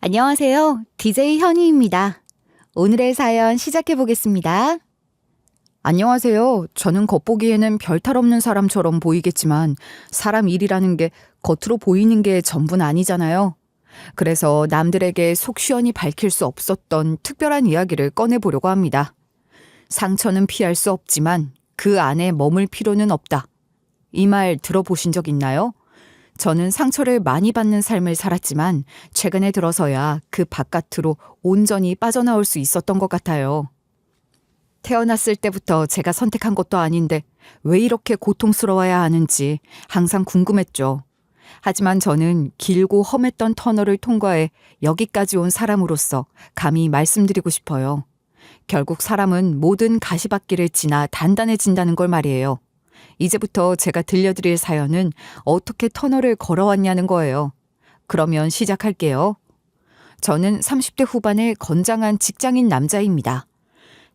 안녕하세요. DJ 현희입니다. 오늘의 사연 시작해 보겠습니다. 안녕하세요. 저는 겉보기에는 별탈 없는 사람처럼 보이겠지만 사람 일이라는 게 겉으로 보이는 게 전부는 아니잖아요. 그래서 남들에게 속 시원히 밝힐 수 없었던 특별한 이야기를 꺼내보려고 합니다. 상처는 피할 수 없지만 그 안에 머물 필요는 없다. 이 말 들어보신 적 있나요? 저는 상처를 많이 받는 삶을 살았지만 최근에 들어서야 그 바깥으로 온전히 빠져나올 수 있었던 것 같아요. 태어났을 때부터 제가 선택한 것도 아닌데 왜 이렇게 고통스러워야 하는지 항상 궁금했죠. 하지만 저는 길고 험했던 터널을 통과해 여기까지 온 사람으로서 감히 말씀드리고 싶어요. 결국 사람은 모든 가시밭길을 지나 단단해진다는 걸 말이에요. 이제부터 제가 들려드릴 사연은 어떻게 터널을 걸어왔냐는 거예요. 그러면 시작할게요. 저는 30대 후반의 건장한 직장인 남자입니다.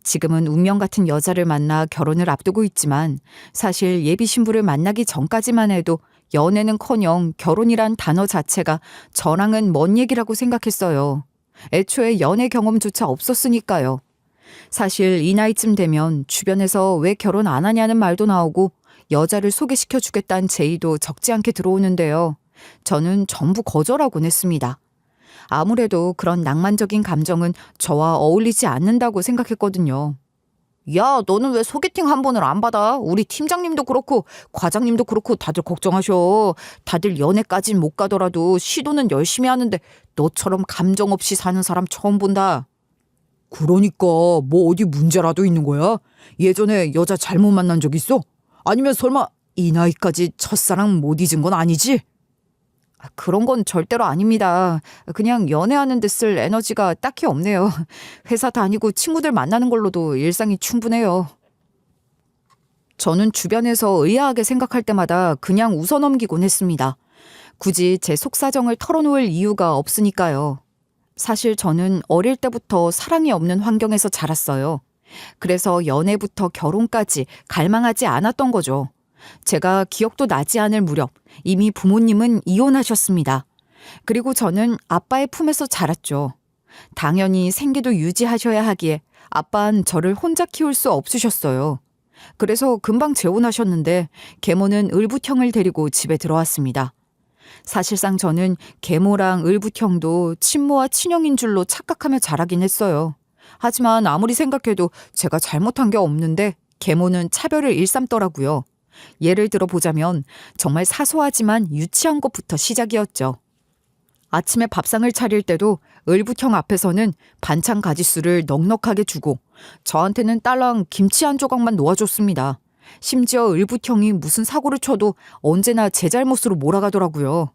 지금은 운명 같은 여자를 만나 결혼을 앞두고 있지만 사실 예비 신부를 만나기 전까지만 해도 연애는커녕 결혼이란 단어 자체가 저랑은 먼 얘기라고 생각했어요. 애초에 연애 경험조차 없었으니까요. 사실 이 나이쯤 되면 주변에서 왜 결혼 안 하냐는 말도 나오고 여자를 소개시켜 주겠다는 제의도 적지 않게 들어오는데요. 저는 전부 거절하곤 했습니다. 아무래도 그런 낭만적인 감정은 저와 어울리지 않는다고 생각했거든요. 야, 너는 왜 소개팅 한 번을 안 받아? 우리 팀장님도 그렇고 과장님도 그렇고 다들 걱정하셔. 다들 연애까진 못 가더라도 시도는 열심히 하는데 너처럼 감정 없이 사는 사람 처음 본다. 그러니까 뭐 어디 문제라도 있는 거야? 예전에 여자 잘못 만난 적 있어? 아니면 설마 이 나이까지 첫사랑 못 잊은 건 아니지? 그런 건 절대로 아닙니다. 그냥 연애하는 데 쓸 에너지가 딱히 없네요. 회사 다니고 친구들 만나는 걸로도 일상이 충분해요. 저는 주변에서 의아하게 생각할 때마다 그냥 웃어넘기곤 했습니다. 굳이 제 속사정을 털어놓을 이유가 없으니까요. 사실 저는 어릴 때부터 사랑이 없는 환경에서 자랐어요. 그래서 연애부터 결혼까지 갈망하지 않았던 거죠. 제가 기억도 나지 않을 무렵 이미 부모님은 이혼하셨습니다. 그리고 저는 아빠의 품에서 자랐죠. 당연히 생계도 유지하셔야 하기에 아빠는 저를 혼자 키울 수 없으셨어요. 그래서 금방 재혼하셨는데 계모는 을부형을 데리고 집에 들어왔습니다. 사실상 저는 계모랑 을부형도 친모와 친형인 줄로 착각하며 자라긴 했어요. 하지만 아무리 생각해도 제가 잘못한 게 없는데 계모는 차별을 일삼더라고요. 예를 들어 보자면 정말 사소하지만 유치한 것부터 시작이었죠. 아침에 밥상을 차릴 때도 을부형 앞에서는 반찬 가짓수를 넉넉하게 주고 저한테는 딸랑 김치 한 조각만 놓아줬습니다. 심지어 을부형이 무슨 사고를 쳐도 언제나 제 잘못으로 몰아가더라고요.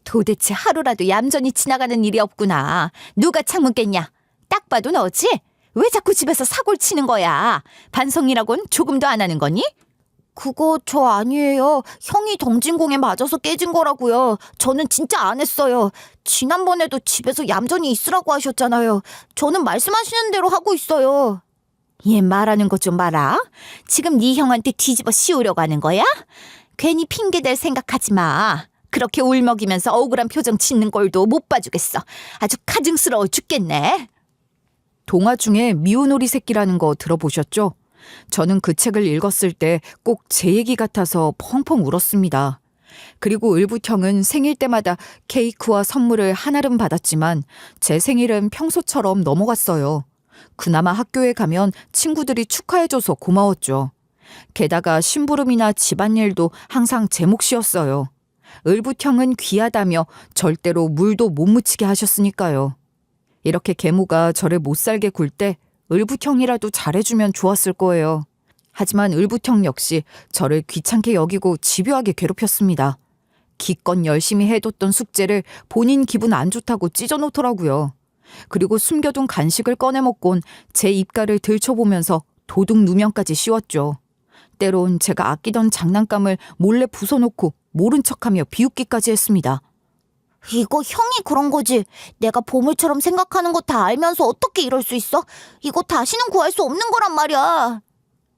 도대체 하루라도 얌전히 지나가는 일이 없구나. 누가 창문 깼냐? 딱 봐도 너지? 왜 자꾸 집에서 사고를 치는 거야? 반성이라곤 조금도 안 하는 거니? 그거 저 아니에요. 형이 덩진공에 맞아서 깨진 거라고요. 저는 진짜 안 했어요. 지난번에도 집에서 얌전히 있으라고 하셨잖아요. 저는 말씀하시는 대로 하고 있어요. 얘 말하는 거 좀 봐라. 지금 네 형한테 뒤집어 씌우려고 하는 거야? 괜히 핑계댈 생각하지 마. 그렇게 울먹이면서 억울한 표정 짓는 꼴도 못 봐주겠어. 아주 가증스러워 죽겠네. 동화 중에 미운오리 새끼라는 거 들어보셨죠? 저는 그 책을 읽었을 때 꼭 제 얘기 같아서 펑펑 울었습니다. 그리고 을부형은 생일 때마다 케이크와 선물을 한아름 받았지만 제 생일은 평소처럼 넘어갔어요. 그나마 학교에 가면 친구들이 축하해줘서 고마웠죠. 게다가 심부름이나 집안일도 항상 제 몫이었어요. 을부형은 귀하다며 절대로 물도 못 묻히게 하셨으니까요. 이렇게 계모가 저를 못살게 굴 때 을부형이라도 잘해주면 좋았을 거예요. 하지만 을부형 역시 저를 귀찮게 여기고 집요하게 괴롭혔습니다. 기껏 열심히 해뒀던 숙제를 본인 기분 안 좋다고 찢어놓더라고요. 그리고 숨겨둔 간식을 꺼내 먹곤 제 입가를 들춰보면서 도둑 누명까지 씌웠죠. 때론 제가 아끼던 장난감을 몰래 부숴놓고 모른 척하며 비웃기까지 했습니다. 이거 형이 그런 거지. 내가 보물처럼 생각하는 거 다 알면서 어떻게 이럴 수 있어? 이거 다시는 구할 수 없는 거란 말이야.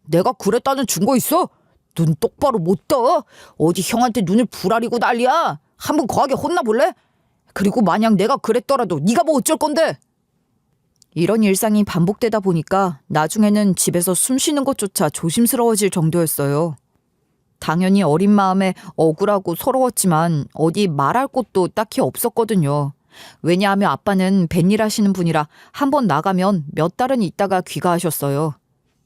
내가 그랬다는 증거 있어? 눈 똑바로 못 떠. 어디 형한테 눈을 부라리고 난리야. 한번 거하게 혼나볼래? 그리고 만약 내가 그랬더라도 네가 뭐 어쩔 건데? 이런 일상이 반복되다 보니까 나중에는 집에서 숨 쉬는 것조차 조심스러워질 정도였어요. 당연히 어린 마음에 억울하고 서러웠지만 어디 말할 곳도 딱히 없었거든요. 왜냐하면 아빠는 뱃일 하시는 분이라 한번 나가면 몇 달은 있다가 귀가하셨어요.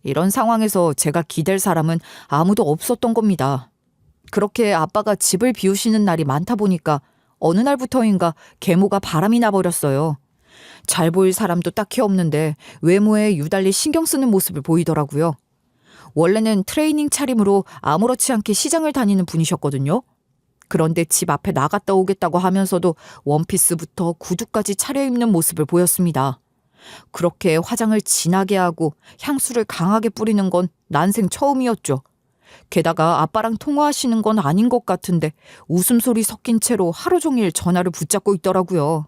이런 상황에서 제가 기댈 사람은 아무도 없었던 겁니다. 그렇게 아빠가 집을 비우시는 날이 많다 보니까 어느 날부터인가 계모가 바람이 나버렸어요. 잘 보일 사람도 딱히 없는데 외모에 유달리 신경 쓰는 모습을 보이더라고요. 원래는 트레이닝 차림으로 아무렇지 않게 시장을 다니는 분이셨거든요. 그런데 집 앞에 나갔다 오겠다고 하면서도 원피스부터 구두까지 차려입는 모습을 보였습니다. 그렇게 화장을 진하게 하고 향수를 강하게 뿌리는 건 난생 처음이었죠. 게다가 아빠랑 통화하시는 건 아닌 것 같은데 웃음소리 섞인 채로 하루 종일 전화를 붙잡고 있더라고요.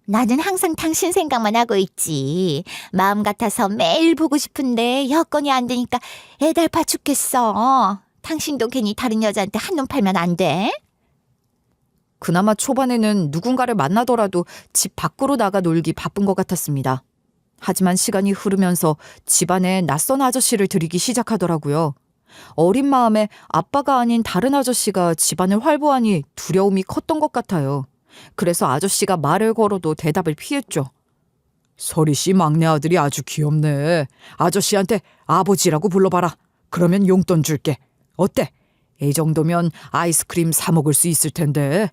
나는 항상 당신 생각만 하고 있지. 마음 같아서 매일 보고 싶은데 여건이 안 되니까 애달파 죽겠어. 당신도 괜히 다른 여자한테 한눈 팔면 안 돼? 그나마 초반에는 누군가를 만나더라도 집 밖으로 나가 놀기 바쁜 것 같았습니다. 하지만 시간이 흐르면서 집안에 낯선 아저씨를 들이기 시작하더라고요. 어린 마음에 아빠가 아닌 다른 아저씨가 집안을 활보하니 두려움이 컸던 것 같아요. 그래서 아저씨가 말을 걸어도 대답을 피했죠. 서리 씨 막내 아들이 아주 귀엽네. 아저씨한테 아버지라고 불러봐라. 그러면 용돈 줄게. 어때? 이 정도면 아이스크림 사 먹을 수 있을 텐데.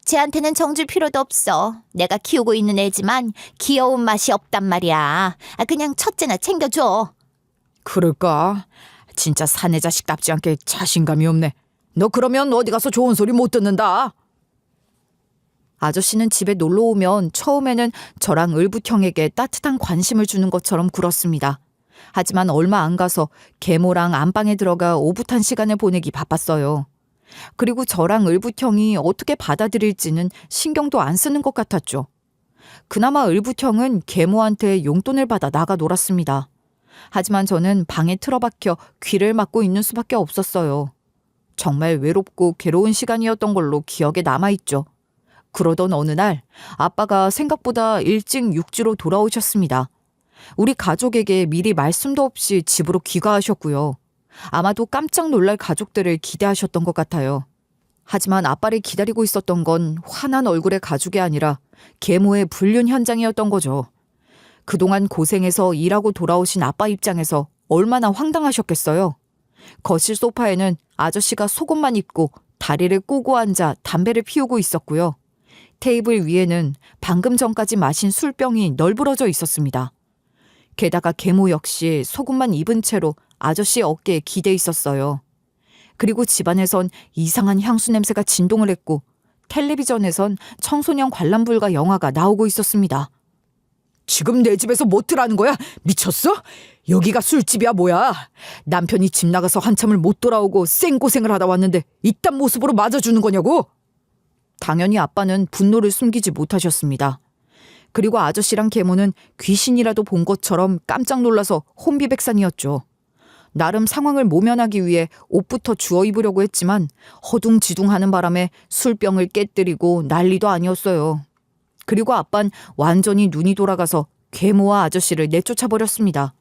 쟤한테는 정줄 필요도 없어. 내가 키우고 있는 애지만 귀여운 맛이 없단 말이야. 그냥 첫째나 챙겨줘. 그럴까? 진짜 사내 자식답지 않게 자신감이 없네. 너 그러면 어디 가서 좋은 소리 못 듣는다. 아저씨는 집에 놀러 오면 처음에는 저랑 을부형에게 따뜻한 관심을 주는 것처럼 굴었습니다. 하지만 얼마 안 가서 계모랑 안방에 들어가 오붓한 시간을 보내기 바빴어요. 그리고 저랑 을부형이 어떻게 받아들일지는 신경도 안 쓰는 것 같았죠. 그나마 을부형은 계모한테 용돈을 받아 나가 놀았습니다. 하지만 저는 방에 틀어박혀 귀를 막고 있는 수밖에 없었어요. 정말 외롭고 괴로운 시간이었던 걸로 기억에 남아있죠. 그러던 어느 날 아빠가 생각보다 일찍 육지로 돌아오셨습니다. 우리 가족에게 미리 말씀도 없이 집으로 귀가하셨고요. 아마도 깜짝 놀랄 가족들을 기대하셨던 것 같아요. 하지만 아빠를 기다리고 있었던 건 환한 얼굴의 가족이 아니라 계모의 불륜 현장이었던 거죠. 그동안 고생해서 일하고 돌아오신 아빠 입장에서 얼마나 황당하셨겠어요. 거실 소파에는 아저씨가 속옷만 입고 다리를 꼬고 앉아 담배를 피우고 있었고요. 테이블 위에는 방금 전까지 마신 술병이 널브러져 있었습니다. 게다가 계모 역시 속옷만 입은 채로 아저씨 어깨에 기대 있었어요. 그리고 집안에선 이상한 향수 냄새가 진동을 했고 텔레비전에선 청소년 관람 불가 영화가 나오고 있었습니다. 지금 내 집에서 뭐 뜨라는 거야? 미쳤어? 여기가 술집이야 뭐야? 남편이 집 나가서 한참을 못 돌아오고 생고생을 하다 왔는데 이딴 모습으로 맞아주는 거냐고? 당연히 아빠는 분노를 숨기지 못하셨습니다. 그리고 아저씨랑 계모는 귀신이라도 본 것처럼 깜짝 놀라서 혼비백산이었죠. 나름 상황을 모면하기 위해 옷부터 주워 입으려고 했지만 허둥지둥하는 바람에 술병을 깨뜨리고 난리도 아니었어요. 그리고 아빤 완전히 눈이 돌아가서 계모와 아저씨를 내쫓아버렸습니다.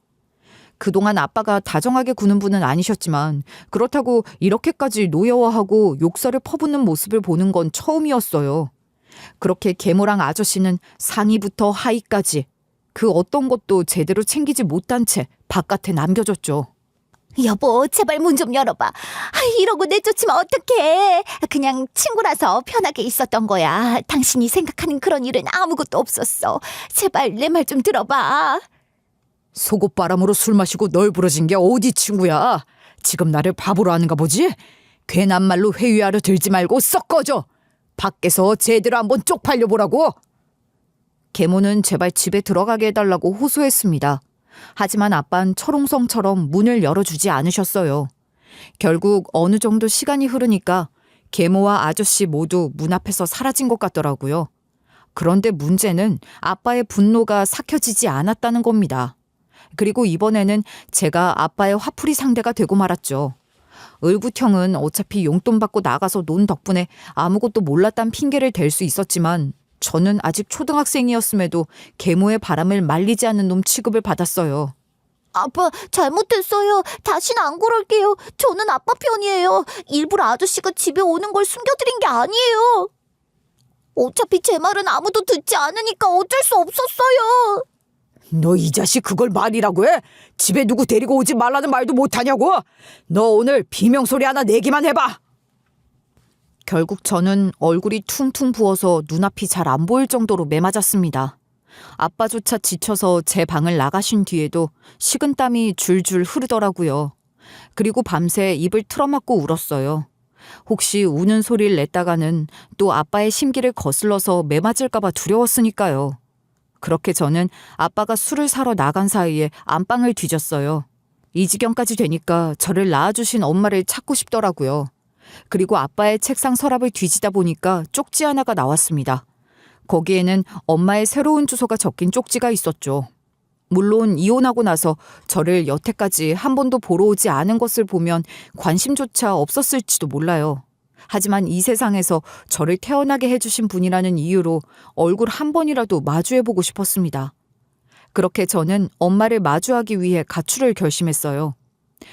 그동안 아빠가 다정하게 구는 분은 아니셨지만 그렇다고 이렇게까지 노여워하고 욕설을 퍼붓는 모습을 보는 건 처음이었어요. 그렇게 계모랑 아저씨는 상의부터 하의까지 그 어떤 것도 제대로 챙기지 못한 채 바깥에 남겨졌죠. 여보, 제발 문 좀 열어봐. 이러고 내쫓으면 어떡해. 그냥 친구라서 편하게 있었던 거야. 당신이 생각하는 그런 일은 아무것도 없었어. 제발 내 말 좀 들어봐. 속옷바람으로 술 마시고 널브러진 게 어디 친구야? 지금 나를 바보로 하는가 보지? 괜한 말로 회유하려 들지 말고 썩 꺼져. 밖에서 제대로 한번 쪽팔려 보라고. 계모는 제발 집에 들어가게 해달라고 호소했습니다. 하지만 아빤 철옹성처럼 문을 열어주지 않으셨어요. 결국 어느 정도 시간이 흐르니까 계모와 아저씨 모두 문 앞에서 사라진 것 같더라고요. 그런데 문제는 아빠의 분노가 삭혀지지 않았다는 겁니다. 그리고 이번에는 제가 아빠의 화풀이 상대가 되고 말았죠. 을구형은 어차피 용돈 받고 나가서 논 덕분에 아무것도 몰랐단 핑계를 댈 수 있었지만 저는 아직 초등학생이었음에도 계모의 바람을 말리지 않는 놈 취급을 받았어요. 아빠, 잘못했어요. 다시는 안 그럴게요. 저는 아빠 편이에요. 일부러 아저씨가 집에 오는 걸 숨겨드린 게 아니에요. 어차피 제 말은 아무도 듣지 않으니까 어쩔 수 없었어요. 너 이 자식 그걸 말이라고 해? 집에 누구 데리고 오지 말라는 말도 못하냐고? 너 오늘 비명소리 하나 내기만 해봐. 결국 저는 얼굴이 퉁퉁 부어서 눈앞이 잘 안 보일 정도로 매맞았습니다. 아빠조차 지쳐서 제 방을 나가신 뒤에도 식은땀이 줄줄 흐르더라고요. 그리고 밤새 입을 틀어막고 울었어요. 혹시 우는 소리를 냈다가는 또 아빠의 심기를 거슬러서 매맞을까봐 두려웠으니까요. 그렇게 저는 아빠가 술을 사러 나간 사이에 안방을 뒤졌어요. 이 지경까지 되니까 저를 낳아주신 엄마를 찾고 싶더라고요. 그리고 아빠의 책상 서랍을 뒤지다 보니까 쪽지 하나가 나왔습니다. 거기에는 엄마의 새로운 주소가 적힌 쪽지가 있었죠. 물론 이혼하고 나서 저를 여태까지 한 번도 보러 오지 않은 것을 보면 관심조차 없었을지도 몰라요. 하지만 이 세상에서 저를 태어나게 해주신 분이라는 이유로 얼굴 한 번이라도 마주해보고 싶었습니다. 그렇게 저는 엄마를 마주하기 위해 가출을 결심했어요.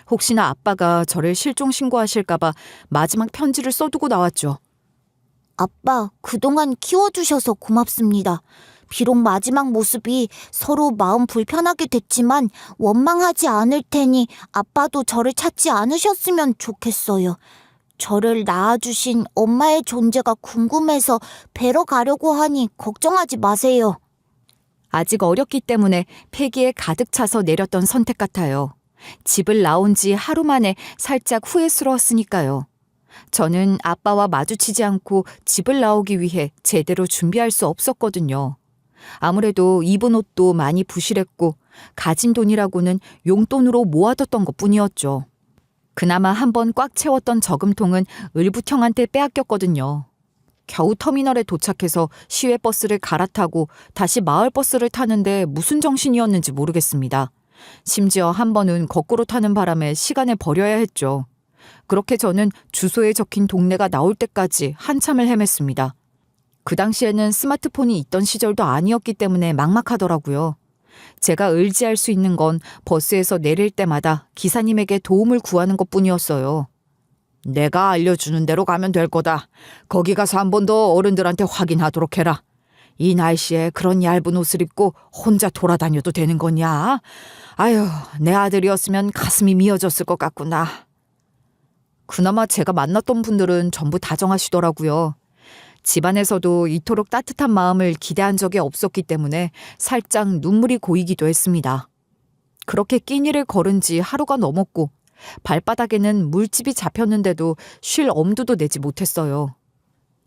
혹시나 아빠가 저를 실종 신고하실까봐 마지막 편지를 써두고 나왔죠. 아빠, 그동안 키워주셔서 고맙습니다. 비록 마지막 모습이 서로 마음 불편하게 됐지만 원망하지 않을 테니 아빠도 저를 찾지 않으셨으면 좋겠어요. 저를 낳아주신 엄마의 존재가 궁금해서 뵈러 가려고 하니 걱정하지 마세요. 아직 어렸기 때문에 폐기에 가득 차서 내렸던 선택 같아요. 집을 나온 지 하루 만에 살짝 후회스러웠으니까요. 저는 아빠와 마주치지 않고 집을 나오기 위해 제대로 준비할 수 없었거든요. 아무래도 입은 옷도 많이 부실했고 가진 돈이라고는 용돈으로 모아뒀던 것뿐이었죠. 그나마 한번 꽉 채웠던 저금통은 을부형한테 빼앗겼거든요. 겨우 터미널에 도착해서 시외버스를 갈아타고 다시 마을버스를 타는데 무슨 정신이었는지 모르겠습니다. 심지어 한 번은 거꾸로 타는 바람에 시간을 버려야 했죠. 그렇게 저는 주소에 적힌 동네가 나올 때까지 한참을 헤맸습니다. 그 당시에는 스마트폰이 있던 시절도 아니었기 때문에 막막하더라고요. 제가 의지할 수 있는 건 버스에서 내릴 때마다 기사님에게 도움을 구하는 것뿐이었어요. 내가 알려주는 대로 가면 될 거다. 거기 가서 한 번 더 어른들한테 확인하도록 해라. 이 날씨에 그런 얇은 옷을 입고 혼자 돌아다녀도 되는 거냐? 아유, 내 아들이었으면 가슴이 미어졌을 것 같구나. 그나마 제가 만났던 분들은 전부 다정하시더라고요. 집안에서도 이토록 따뜻한 마음을 기대한 적이 없었기 때문에 살짝 눈물이 고이기도 했습니다. 그렇게 끼니를 걸은 지 하루가 넘었고 발바닥에는 물집이 잡혔는데도 쉴 엄두도 내지 못했어요.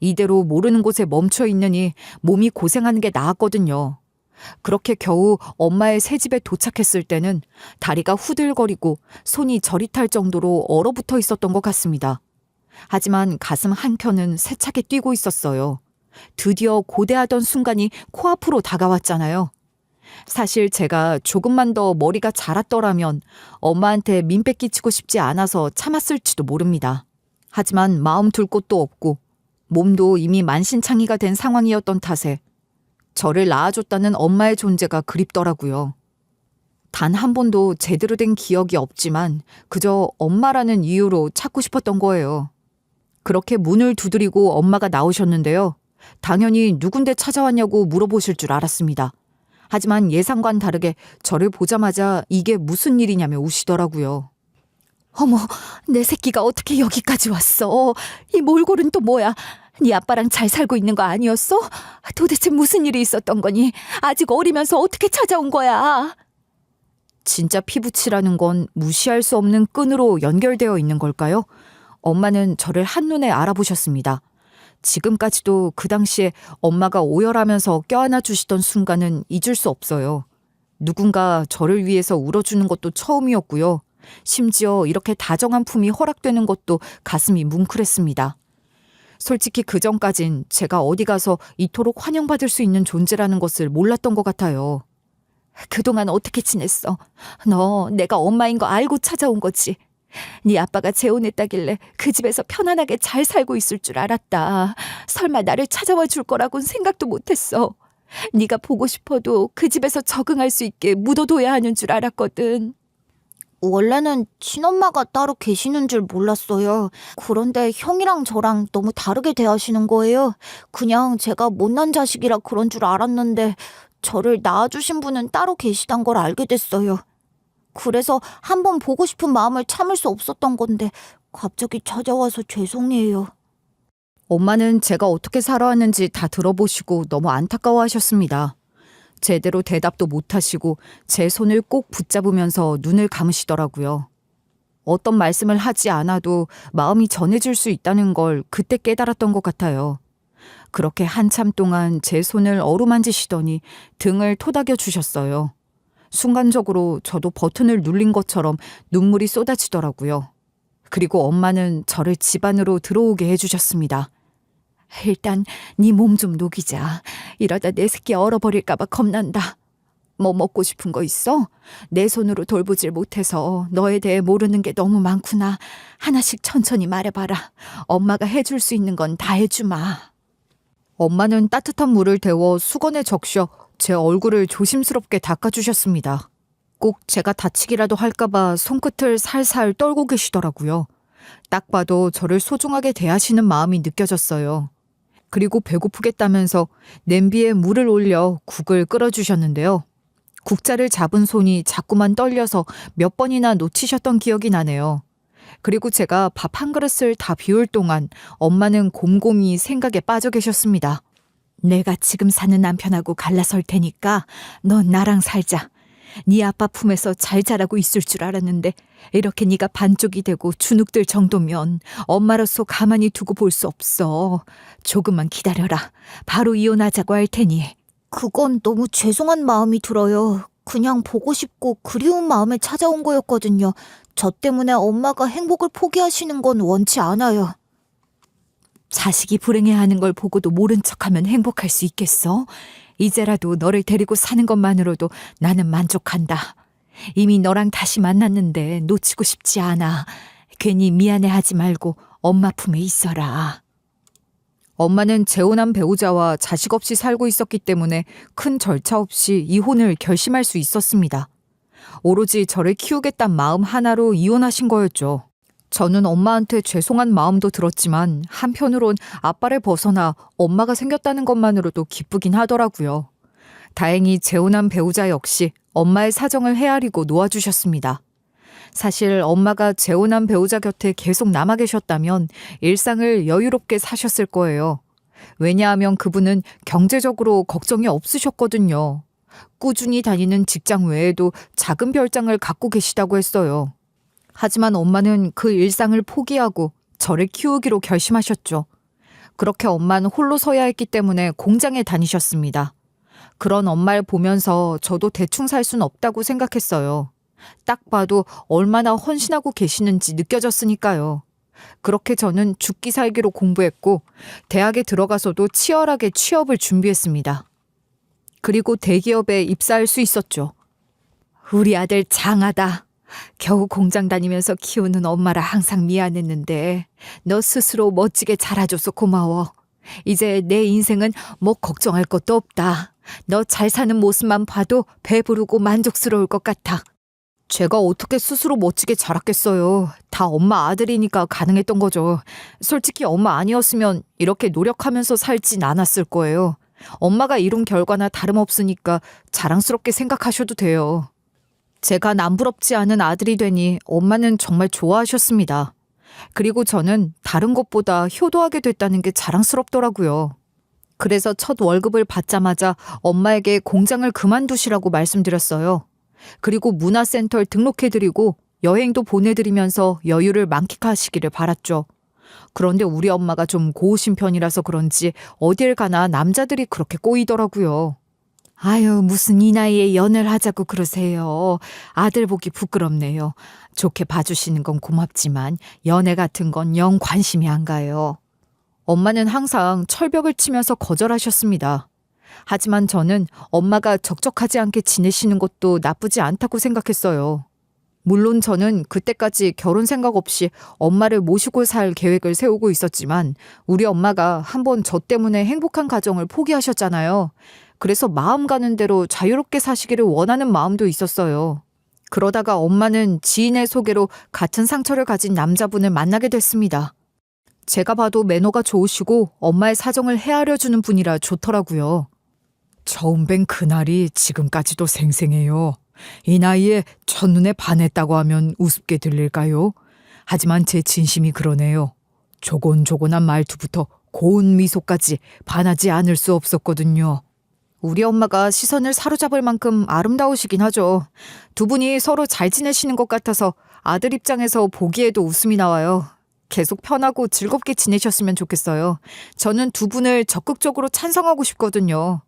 이대로 모르는 곳에 멈춰 있느니 몸이 고생하는 게 나았거든요. 그렇게 겨우 엄마의 새 집에 도착했을 때는 다리가 후들거리고 손이 저리 탈 정도로 얼어붙어 있었던 것 같습니다. 하지만 가슴 한켠은 세차게 뛰고 있었어요. 드디어 고대하던 순간이 코앞으로 다가왔잖아요. 사실 제가 조금만 더 머리가 자랐더라면 엄마한테 민폐 끼치고 싶지 않아서 참았을지도 모릅니다. 하지만 마음 둘 곳도 없고 몸도 이미 만신창이가 된 상황이었던 탓에 저를 낳아줬다는 엄마의 존재가 그립더라고요. 단 한 번도 제대로 된 기억이 없지만 그저 엄마라는 이유로 찾고 싶었던 거예요. 그렇게 문을 두드리고 엄마가 나오셨는데요. 당연히 누군데 찾아왔냐고 물어보실 줄 알았습니다. 하지만 예상과는 다르게 저를 보자마자 이게 무슨 일이냐며 우시더라고요. 어머, 내 새끼가 어떻게 여기까지 왔어? 이 몰골은 또 뭐야? 네 아빠랑 잘 살고 있는 거 아니었어? 도대체 무슨 일이 있었던 거니? 아직 어리면서 어떻게 찾아온 거야? 진짜 피부치라는 건 무시할 수 없는 끈으로 연결되어 있는 걸까요? 엄마는 저를 한눈에 알아보셨습니다. 지금까지도 그 당시에 엄마가 오열하면서 껴안아 주시던 순간은 잊을 수 없어요. 누군가 저를 위해서 울어주는 것도 처음이었고요. 심지어 이렇게 다정한 품이 허락되는 것도 가슴이 뭉클했습니다. 솔직히 그전까진 제가 어디 가서 이토록 환영받을 수 있는 존재라는 것을 몰랐던 것 같아요. 그동안 어떻게 지냈어? 너 내가 엄마인 거 알고 찾아온 거지. 네 아빠가 재혼했다길래 그 집에서 편안하게 잘 살고 있을 줄 알았다. 설마 나를 찾아와 줄 거라고는 생각도 못했어. 네가 보고 싶어도 그 집에서 적응할 수 있게 묻어둬야 하는 줄 알았거든. 원래는 친엄마가 따로 계시는 줄 몰랐어요. 그런데 형이랑 저랑 너무 다르게 대하시는 거예요. 그냥 제가 못난 자식이라 그런 줄 알았는데 저를 낳아주신 분은 따로 계시단 걸 알게 됐어요. 그래서 한번 보고 싶은 마음을 참을 수 없었던 건데 갑자기 찾아와서 죄송해요. 엄마는 제가 어떻게 살아왔는지 다 들어보시고 너무 안타까워하셨습니다. 제대로 대답도 못하시고 제 손을 꼭 붙잡으면서 눈을 감으시더라고요. 어떤 말씀을 하지 않아도 마음이 전해질 수 있다는 걸 그때 깨달았던 것 같아요. 그렇게 한참 동안 제 손을 어루만지시더니 등을 토닥여 주셨어요. 순간적으로 저도 버튼을 눌린 것처럼 눈물이 쏟아지더라고요. 그리고 엄마는 저를 집 안으로 들어오게 해주셨습니다. 일단 네 몸 좀 녹이자. 이러다 내 새끼 얼어버릴까 봐 겁난다. 뭐 먹고 싶은 거 있어? 내 손으로 돌보질 못해서 너에 대해 모르는 게 너무 많구나. 하나씩 천천히 말해봐라. 엄마가 해줄 수 있는 건 다 해주마. 엄마는 따뜻한 물을 데워 수건에 적셔 제 얼굴을 조심스럽게 닦아주셨습니다. 꼭 제가 다치기라도 할까봐 손끝을 살살 떨고 계시더라고요. 딱 봐도 저를 소중하게 대하시는 마음이 느껴졌어요. 그리고 배고프겠다면서 냄비에 물을 올려 국을 끓여주셨는데요. 국자를 잡은 손이 자꾸만 떨려서 몇 번이나 놓치셨던 기억이 나네요. 그리고 제가 밥 한 그릇을 다 비울 동안 엄마는 곰곰이 생각에 빠져 계셨습니다. 내가 지금 사는 남편하고 갈라설 테니까 넌 나랑 살자. 네 아빠 품에서 잘 자라고 있을 줄 알았는데 이렇게 네가 반쪽이 되고 주눅들 정도면 엄마로서 가만히 두고 볼 수 없어. 조금만 기다려라. 바로 이혼하자고 할 테니. 그건 너무 죄송한 마음이 들어요. 그냥 보고 싶고 그리운 마음에 찾아온 거였거든요. 저 때문에 엄마가 행복을 포기하시는 건 원치 않아요. 자식이 불행해하는 걸 보고도 모른 척하면 행복할 수 있겠어? 이제라도 너를 데리고 사는 것만으로도 나는 만족한다. 이미 너랑 다시 만났는데 놓치고 싶지 않아. 괜히 미안해하지 말고 엄마 품에 있어라. 엄마는 재혼한 배우자와 자식 없이 살고 있었기 때문에 큰 절차 없이 이혼을 결심할 수 있었습니다. 오로지 저를 키우겠다는 마음 하나로 이혼하신 거였죠. 저는 엄마한테 죄송한 마음도 들었지만 한편으론 아빠를 벗어나 엄마가 생겼다는 것만으로도 기쁘긴 하더라고요. 다행히 재혼한 배우자 역시 엄마의 사정을 헤아리고 놓아주셨습니다. 사실 엄마가 재혼한 배우자 곁에 계속 남아 계셨다면 일상을 여유롭게 사셨을 거예요. 왜냐하면 그분은 경제적으로 걱정이 없으셨거든요. 꾸준히 다니는 직장 외에도 작은 별장을 갖고 계시다고 했어요. 하지만 엄마는 그 일상을 포기하고 저를 키우기로 결심하셨죠. 그렇게 엄마는 홀로 서야 했기 때문에 공장에 다니셨습니다. 그런 엄마를 보면서 저도 대충 살 순 없다고 생각했어요. 딱 봐도 얼마나 헌신하고 계시는지 느껴졌으니까요. 그렇게 저는 죽기 살기로 공부했고 대학에 들어가서도 치열하게 취업을 준비했습니다. 그리고 대기업에 입사할 수 있었죠. 우리 아들 장하다. 겨우 공장 다니면서 키우는 엄마라 항상 미안했는데 너 스스로 멋지게 자라줘서 고마워. 이제 내 인생은 뭐 걱정할 것도 없다. 너 잘 사는 모습만 봐도 배부르고 만족스러울 것 같아. 제가 어떻게 스스로 멋지게 자랐겠어요. 다 엄마 아들이니까 가능했던 거죠. 솔직히 엄마 아니었으면 이렇게 노력하면서 살진 않았을 거예요. 엄마가 이룬 결과나 다름없으니까 자랑스럽게 생각하셔도 돼요. 제가 남부럽지 않은 아들이 되니 엄마는 정말 좋아하셨습니다. 그리고 저는 다른 것보다 효도하게 됐다는 게 자랑스럽더라고요. 그래서 첫 월급을 받자마자 엄마에게 공장을 그만두시라고 말씀드렸어요. 그리고 문화센터를 등록해드리고 여행도 보내드리면서 여유를 만끽하시기를 바랐죠. 그런데 우리 엄마가 좀 고우신 편이라서 그런지 어딜 가나 남자들이 그렇게 꼬이더라고요. 아유, 무슨 이 나이에 연애를 하자고 그러세요. 아들 보기 부끄럽네요. 좋게 봐주시는 건 고맙지만 연애 같은 건 영 관심이 안 가요. 엄마는 항상 철벽을 치면서 거절하셨습니다. 하지만 저는 엄마가 적적하지 않게 지내시는 것도 나쁘지 않다고 생각했어요. 물론 저는 그때까지 결혼 생각 없이 엄마를 모시고 살 계획을 세우고 있었지만 우리 엄마가 한번 저 때문에 행복한 가정을 포기하셨잖아요. 그래서 마음 가는 대로 자유롭게 사시기를 원하는 마음도 있었어요. 그러다가 엄마는 지인의 소개로 같은 상처를 가진 남자분을 만나게 됐습니다. 제가 봐도 매너가 좋으시고 엄마의 사정을 헤아려 주는 분이라 좋더라고요. 처음 뵌 그날이 지금까지도 생생해요. 이 나이에 첫눈에 반했다고 하면 우습게 들릴까요? 하지만 제 진심이 그러네요. 조곤조곤한 말투부터 고운 미소까지 반하지 않을 수 없었거든요. 우리 엄마가 시선을 사로잡을 만큼 아름다우시긴 하죠. 두 분이 서로 잘 지내시는 것 같아서 아들 입장에서 보기에도 웃음이 나와요. 계속 편하고 즐겁게 지내셨으면 좋겠어요. 저는 두 분을 적극적으로 찬성하고 싶거든요.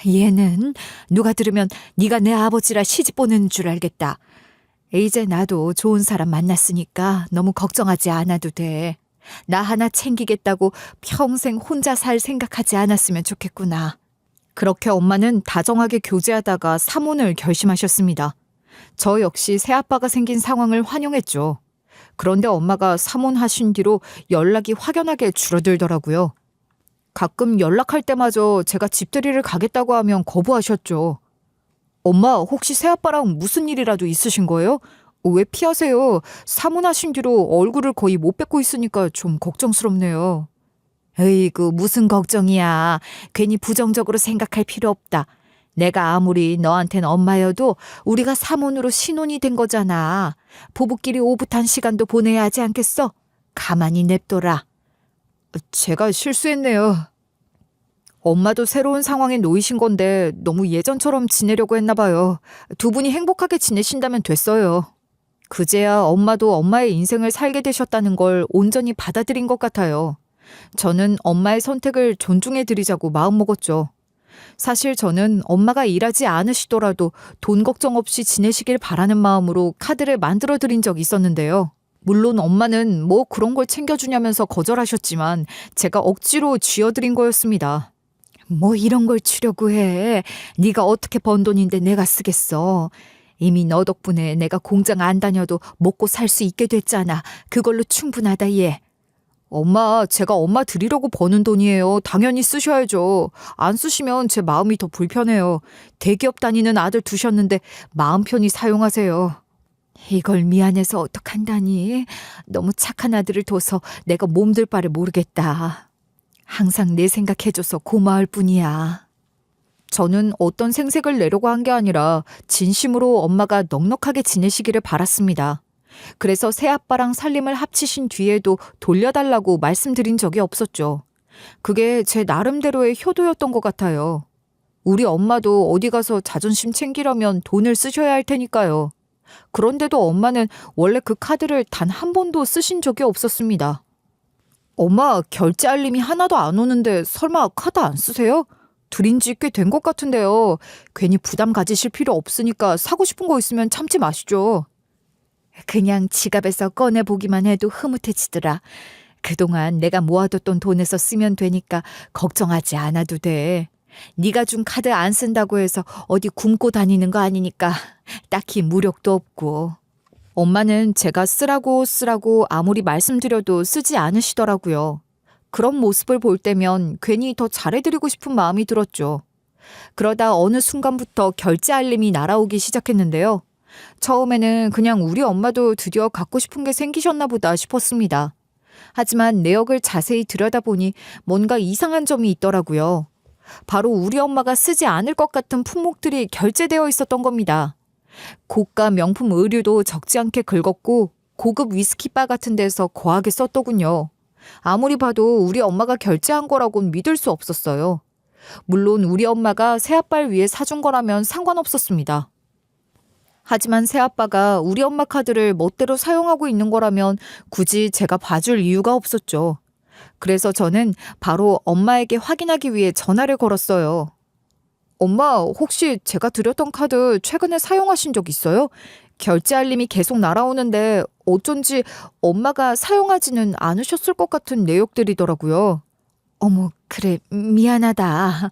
얘는 누가 들으면 네가 내 아버지라 시집 보내는 줄 알겠다. 이제 나도 좋은 사람 만났으니까 너무 걱정하지 않아도 돼. 나 하나 챙기겠다고 평생 혼자 살 생각하지 않았으면 좋겠구나. 그렇게 엄마는 다정하게 교제하다가 사문을 결심하셨습니다. 저 역시 새아빠가 생긴 상황을 환영했죠. 그런데 엄마가 사문하신 뒤로 연락이 확연하게 줄어들더라고요. 가끔 연락할 때마저 제가 집들이를 가겠다고 하면 거부하셨죠. 엄마, 혹시 새아빠랑 무슨 일이라도 있으신 거예요? 왜 피하세요? 사문하신 뒤로 얼굴을 거의 못 뵙고 있으니까 좀 걱정스럽네요. 에이구, 무슨 걱정이야. 괜히 부정적으로 생각할 필요 없다. 내가 아무리 너한텐 엄마여도 우리가 사문으로 신혼이 된 거잖아. 부부끼리 오붓한 시간도 보내야 하지 않겠어? 가만히 냅둬라. 제가 실수했네요. 엄마도 새로운 상황에 놓이신 건데 너무 예전처럼 지내려고 했나 봐요. 두 분이 행복하게 지내신다면 됐어요. 그제야 엄마도 엄마의 인생을 살게 되셨다는 걸 온전히 받아들인 것 같아요. 저는 엄마의 선택을 존중해 드리자고 마음먹었죠. 사실 저는 엄마가 일하지 않으시더라도 돈 걱정 없이 지내시길 바라는 마음으로 카드를 만들어 드린 적이 있었는데요. 물론 엄마는 뭐 그런 걸 챙겨주냐면서 거절하셨지만 제가 억지로 쥐어드린 거였습니다. 뭐 이런 걸 주려고 해. 네가 어떻게 번 돈인데 내가 쓰겠어. 이미 너 덕분에 내가 공장 안 다녀도 먹고 살 수 있게 됐잖아. 그걸로 충분하다 얘. 엄마, 제가 엄마 드리려고 버는 돈이에요. 당연히 쓰셔야죠. 안 쓰시면 제 마음이 더 불편해요. 대기업 다니는 아들 두셨는데 마음 편히 사용하세요. 이걸 미안해서 어떡한다니. 너무 착한 아들을 둬서 내가 몸둘 바를 모르겠다. 항상 내 생각해줘서 고마울 뿐이야. 저는 어떤 생색을 내려고 한 게 아니라 진심으로 엄마가 넉넉하게 지내시기를 바랐습니다. 그래서 새아빠랑 살림을 합치신 뒤에도 돌려달라고 말씀드린 적이 없었죠. 그게 제 나름대로의 효도였던 것 같아요. 우리 엄마도 어디 가서 자존심 챙기려면 돈을 쓰셔야 할 테니까요. 그런데도 엄마는 원래 그 카드를 단 한 번도 쓰신 적이 없었습니다. 엄마, 결제 알림이 하나도 안 오는데 설마 카드 안 쓰세요? 드린 지 꽤 된 것 같은데요. 괜히 부담 가지실 필요 없으니까 사고 싶은 거 있으면 참지 마시죠. 그냥 지갑에서 꺼내보기만 해도 흐뭇해지더라. 그동안 내가 모아뒀던 돈에서 쓰면 되니까 걱정하지 않아도 돼. 네가 준 카드 안 쓴다고 해서 어디 굶고 다니는 거 아니니까 딱히 무력도 없고. 엄마는 제가 쓰라고 아무리 말씀드려도 쓰지 않으시더라고요. 그런 모습을 볼 때면 괜히 더 잘해드리고 싶은 마음이 들었죠. 그러다 어느 순간부터 결제 알림이 날아오기 시작했는데요. 처음에는 그냥 우리 엄마도 드디어 갖고 싶은 게 생기셨나 보다 싶었습니다. 하지만 내역을 자세히 들여다보니 뭔가 이상한 점이 있더라고요. 바로 우리 엄마가 쓰지 않을 것 같은 품목들이 결제되어 있었던 겁니다. 고가 명품 의류도 적지 않게 긁었고 고급 위스키바 같은 데서 거하게 썼더군요. 아무리 봐도 우리 엄마가 결제한 거라고는 믿을 수 없었어요. 물론 우리 엄마가 새아빠를 위해 사준 거라면 상관없었습니다. 하지만 새아빠가 우리 엄마 카드를 멋대로 사용하고 있는 거라면 굳이 제가 봐줄 이유가 없었죠. 그래서 저는 바로 엄마에게 확인하기 위해 전화를 걸었어요. 엄마, 혹시 제가 드렸던 카드 최근에 사용하신 적 있어요? 결제 알림이 계속 날아오는데 어쩐지 엄마가 사용하지는 않으셨을 것 같은 내역들이더라고요. 어머, 그래, 미안하다.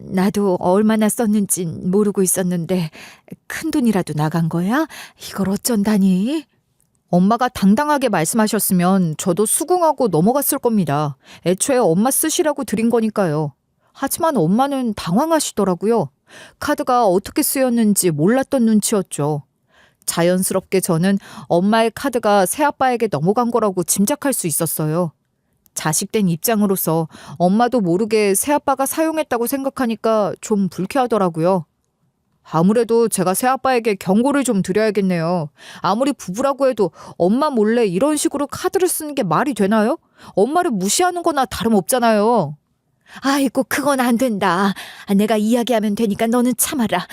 나도 얼마나 썼는진 모르고 있었는데 큰돈이라도 나간 거야? 이걸 어쩐다니? 엄마가 당당하게 말씀하셨으면 저도 수긍하고 넘어갔을 겁니다. 애초에 엄마 쓰시라고 드린 거니까요. 하지만 엄마는 당황하시더라고요. 카드가 어떻게 쓰였는지 몰랐던 눈치였죠. 자연스럽게 저는 엄마의 카드가 새아빠에게 넘어간 거라고 짐작할 수 있었어요. 자식된 입장으로서 엄마도 모르게 새아빠가 사용했다고 생각하니까 좀 불쾌하더라고요. 아무래도 제가 새아빠에게 경고를 좀 드려야겠네요. 아무리 부부라고 해도 엄마 몰래 이런 식으로 카드를 쓰는 게 말이 되나요? 엄마를 무시하는 거나 다름없잖아요. 아이고, 그건 안 된다. 내가 이야기하면 되니까 너는 참아라.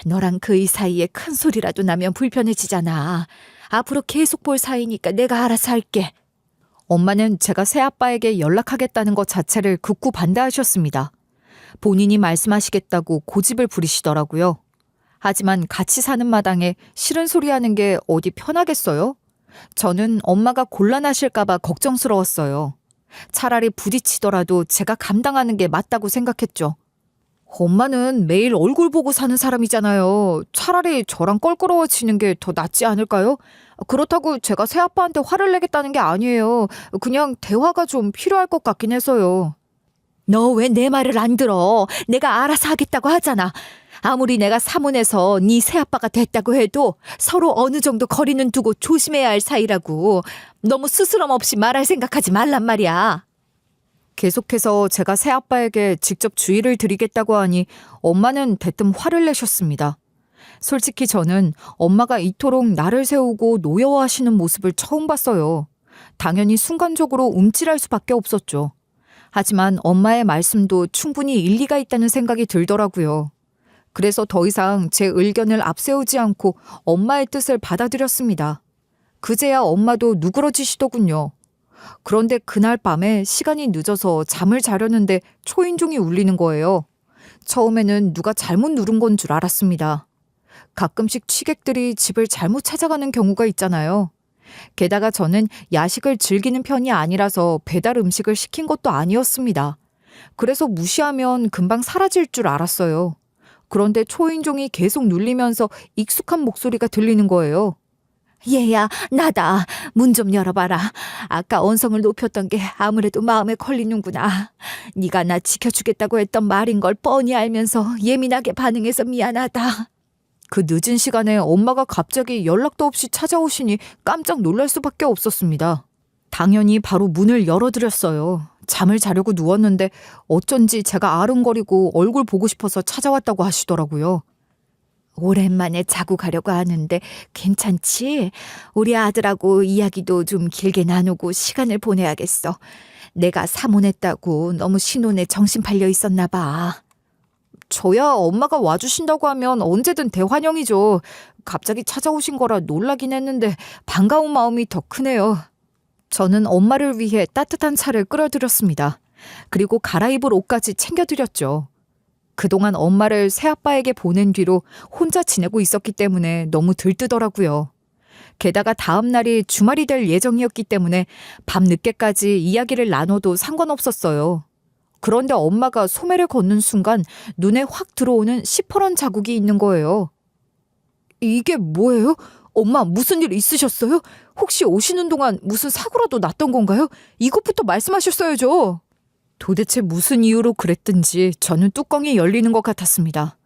너랑 그의 사이에 큰 소리라도 나면 불편해지잖아. 앞으로 계속 볼 사이니까 내가 알아서 할게. 엄마는 제가 새아빠에게 연락하겠다는 것 자체를 극구 반대하셨습니다. 본인이 말씀하시겠다고 고집을 부리시더라고요. 하지만 같이 사는 마당에 싫은 소리 하는 게 어디 편하겠어요? 저는 엄마가 곤란하실까봐 걱정스러웠어요. 차라리 부딪히더라도 제가 감당하는 게 맞다고 생각했죠. 엄마는 매일 얼굴 보고 사는 사람이잖아요. 차라리 저랑 껄끄러워지는 게 더 낫지 않을까요? 그렇다고 제가 새아빠한테 화를 내겠다는 게 아니에요. 그냥 대화가 좀 필요할 것 같긴 해서요. 너 왜 내 말을 안 들어? 내가 알아서 하겠다고 하잖아. 아무리 내가 사문에서 네 새아빠가 됐다고 해도 서로 어느 정도 거리는 두고 조심해야 할 사이라고. 너무 스스럼 없이 말할 생각하지 말란 말이야. 계속해서 제가 새아빠에게 직접 주의를 드리겠다고 하니 엄마는 대뜸 화를 내셨습니다. 솔직히 저는 엄마가 이토록 나를 세우고 노여워하시는 모습을 처음 봤어요. 당연히 순간적으로 움찔할 수밖에 없었죠. 하지만 엄마의 말씀도 충분히 일리가 있다는 생각이 들더라고요. 그래서 더 이상 제 의견을 앞세우지 않고 엄마의 뜻을 받아들였습니다. 그제야 엄마도 누그러지시더군요. 그런데 그날 밤에 시간이 늦어서 잠을 자려는데 초인종이 울리는 거예요. 처음에는 누가 잘못 누른 건 줄 알았습니다. 가끔씩 취객들이 집을 잘못 찾아가는 경우가 있잖아요. 게다가 저는 야식을 즐기는 편이 아니라서 배달 음식을 시킨 것도 아니었습니다. 그래서 무시하면 금방 사라질 줄 알았어요. 그런데 초인종이 계속 눌리면서 익숙한 목소리가 들리는 거예요. 얘야, 나다. 문 좀 열어봐라. 아까 언성을 높였던 게 아무래도 마음에 걸리는구나. 네가 나 지켜주겠다고 했던 말인 걸 뻔히 알면서 예민하게 반응해서 미안하다. 그 늦은 시간에 엄마가 갑자기 연락도 없이 찾아오시니 깜짝 놀랄 수밖에 없었습니다. 당연히 바로 문을 열어드렸어요. 잠을 자려고 누웠는데 어쩐지 제가 아른거리고 얼굴 보고 싶어서 찾아왔다고 하시더라고요. 오랜만에 자고 가려고 하는데 괜찮지? 우리 아들하고 이야기도 좀 길게 나누고 시간을 보내야겠어. 내가 사모냈다고 너무 신혼에 정신 팔려 있었나 봐. 저야 엄마가 와주신다고 하면 언제든 대환영이죠. 갑자기 찾아오신 거라 놀라긴 했는데 반가운 마음이 더 크네요. 저는 엄마를 위해 따뜻한 차를 끓여드렸습니다. 그리고 갈아입을 옷까지 챙겨드렸죠. 그동안 엄마를 새아빠에게 보낸 뒤로 혼자 지내고 있었기 때문에 너무 들뜨더라고요. 게다가 다음 날이 주말이 될 예정이었기 때문에 밤 늦게까지 이야기를 나눠도 상관없었어요. 그런데 엄마가 소매를 걷는 순간 눈에 확 들어오는 시퍼런 자국이 있는 거예요. 이게 뭐예요? 엄마 무슨 일 있으셨어요? 혹시 오시는 동안 무슨 사고라도 났던 건가요? 이것부터 말씀하셨어야죠. 도대체 무슨 이유로 그랬든지 저는 뚜껑이 열리는 것 같았습니다.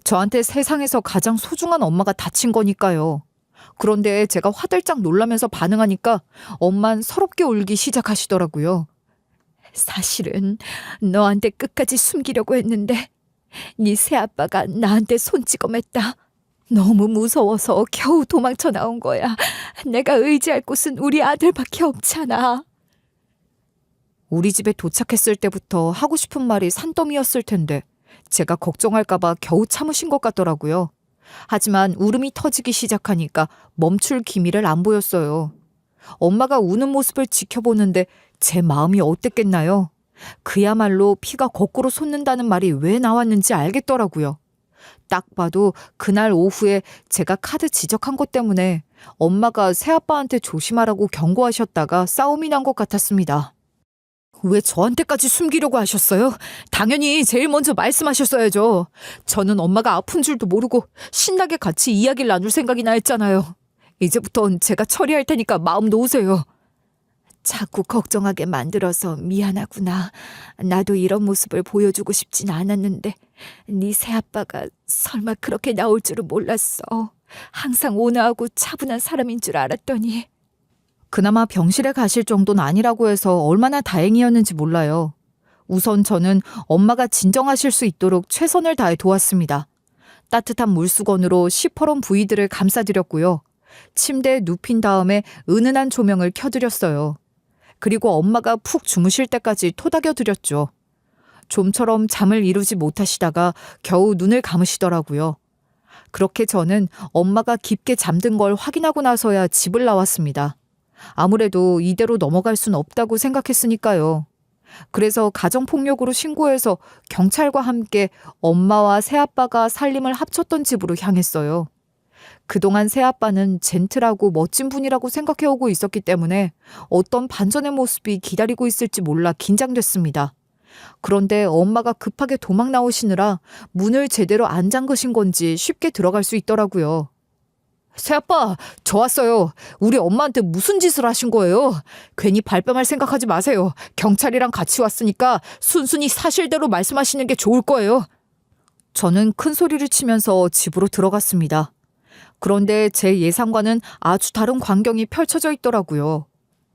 저한테 세상에서 가장 소중한 엄마가 다친 거니까요. 그런데 제가 화들짝 놀라면서 반응하니까 엄만 서럽게 울기 시작하시더라고요. 사실은 너한테 끝까지 숨기려고 했는데 네 새아빠가 나한테 손찌검했다. 너무 무서워서 겨우 도망쳐 나온 거야. 내가 의지할 곳은 우리 아들밖에 없잖아. 우리 집에 도착했을 때부터 하고 싶은 말이 산더미였을 텐데 제가 걱정할까봐 겨우 참으신 것 같더라고요. 하지만 울음이 터지기 시작하니까 멈출 기미를 안 보였어요. 엄마가 우는 모습을 지켜보는데 제 마음이 어땠겠나요? 그야말로 피가 거꾸로 솟는다는 말이 왜 나왔는지 알겠더라고요. 딱 봐도 그날 오후에 제가 카드 지적한 것 때문에 엄마가 새아빠한테 조심하라고 경고하셨다가 싸움이 난 것 같았습니다. 왜 저한테까지 숨기려고 하셨어요? 당연히 제일 먼저 말씀하셨어야죠. 저는 엄마가 아픈 줄도 모르고 신나게 같이 이야기를 나눌 생각이나 했잖아요. 이제부턴 제가 처리할 테니까 마음 놓으세요. 자꾸 걱정하게 만들어서 미안하구나. 나도 이런 모습을 보여주고 싶진 않았는데 네 새아빠가 설마 그렇게 나올 줄은 몰랐어. 항상 온화하고 차분한 사람인 줄 알았더니. 그나마 병실에 가실 정도는 아니라고 해서 얼마나 다행이었는지 몰라요. 우선 저는 엄마가 진정하실 수 있도록 최선을 다해 도왔습니다. 따뜻한 물수건으로 시퍼런 부위들을 감싸드렸고요. 침대에 눕힌 다음에 은은한 조명을 켜드렸어요. 그리고 엄마가 푹 주무실 때까지 토닥여드렸죠. 좀처럼 잠을 이루지 못하시다가 겨우 눈을 감으시더라고요. 그렇게 저는 엄마가 깊게 잠든 걸 확인하고 나서야 집을 나왔습니다. 아무래도 이대로 넘어갈 순 없다고 생각했으니까요. 그래서 가정폭력으로 신고해서 경찰과 함께 엄마와 새아빠가 살림을 합쳤던 집으로 향했어요. 그동안 새아빠는 젠틀하고 멋진 분이라고 생각해오고 있었기 때문에 어떤 반전의 모습이 기다리고 있을지 몰라 긴장됐습니다. 그런데 엄마가 급하게 도망 나오시느라 문을 제대로 안 잠그신 건지 쉽게 들어갈 수 있더라고요. 새아빠, 저 왔어요. 우리 엄마한테 무슨 짓을 하신 거예요? 괜히 발뺌할 생각하지 마세요. 경찰이랑 같이 왔으니까 순순히 사실대로 말씀하시는 게 좋을 거예요. 저는 큰 소리를 치면서 집으로 들어갔습니다. 그런데 제 예상과는 아주 다른 광경이 펼쳐져 있더라고요.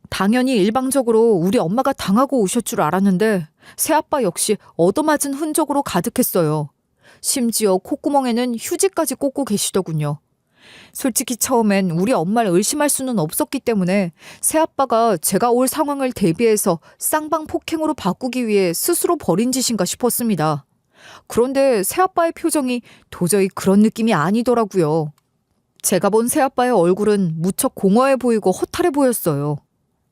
당연히 일방적으로 우리 엄마가 당하고 오실 줄 알았는데 새아빠 역시 얻어맞은 흔적으로 가득했어요. 심지어 콧구멍에는 휴지까지 꽂고 계시더군요. 솔직히 처음엔 우리 엄마를 의심할 수는 없었기 때문에 새아빠가 제가 올 상황을 대비해서 쌍방 폭행으로 바꾸기 위해 스스로 벌인 짓인가 싶었습니다. 그런데 새아빠의 표정이 도저히 그런 느낌이 아니더라고요. 제가 본 새아빠의 얼굴은 무척 공허해 보이고 허탈해 보였어요.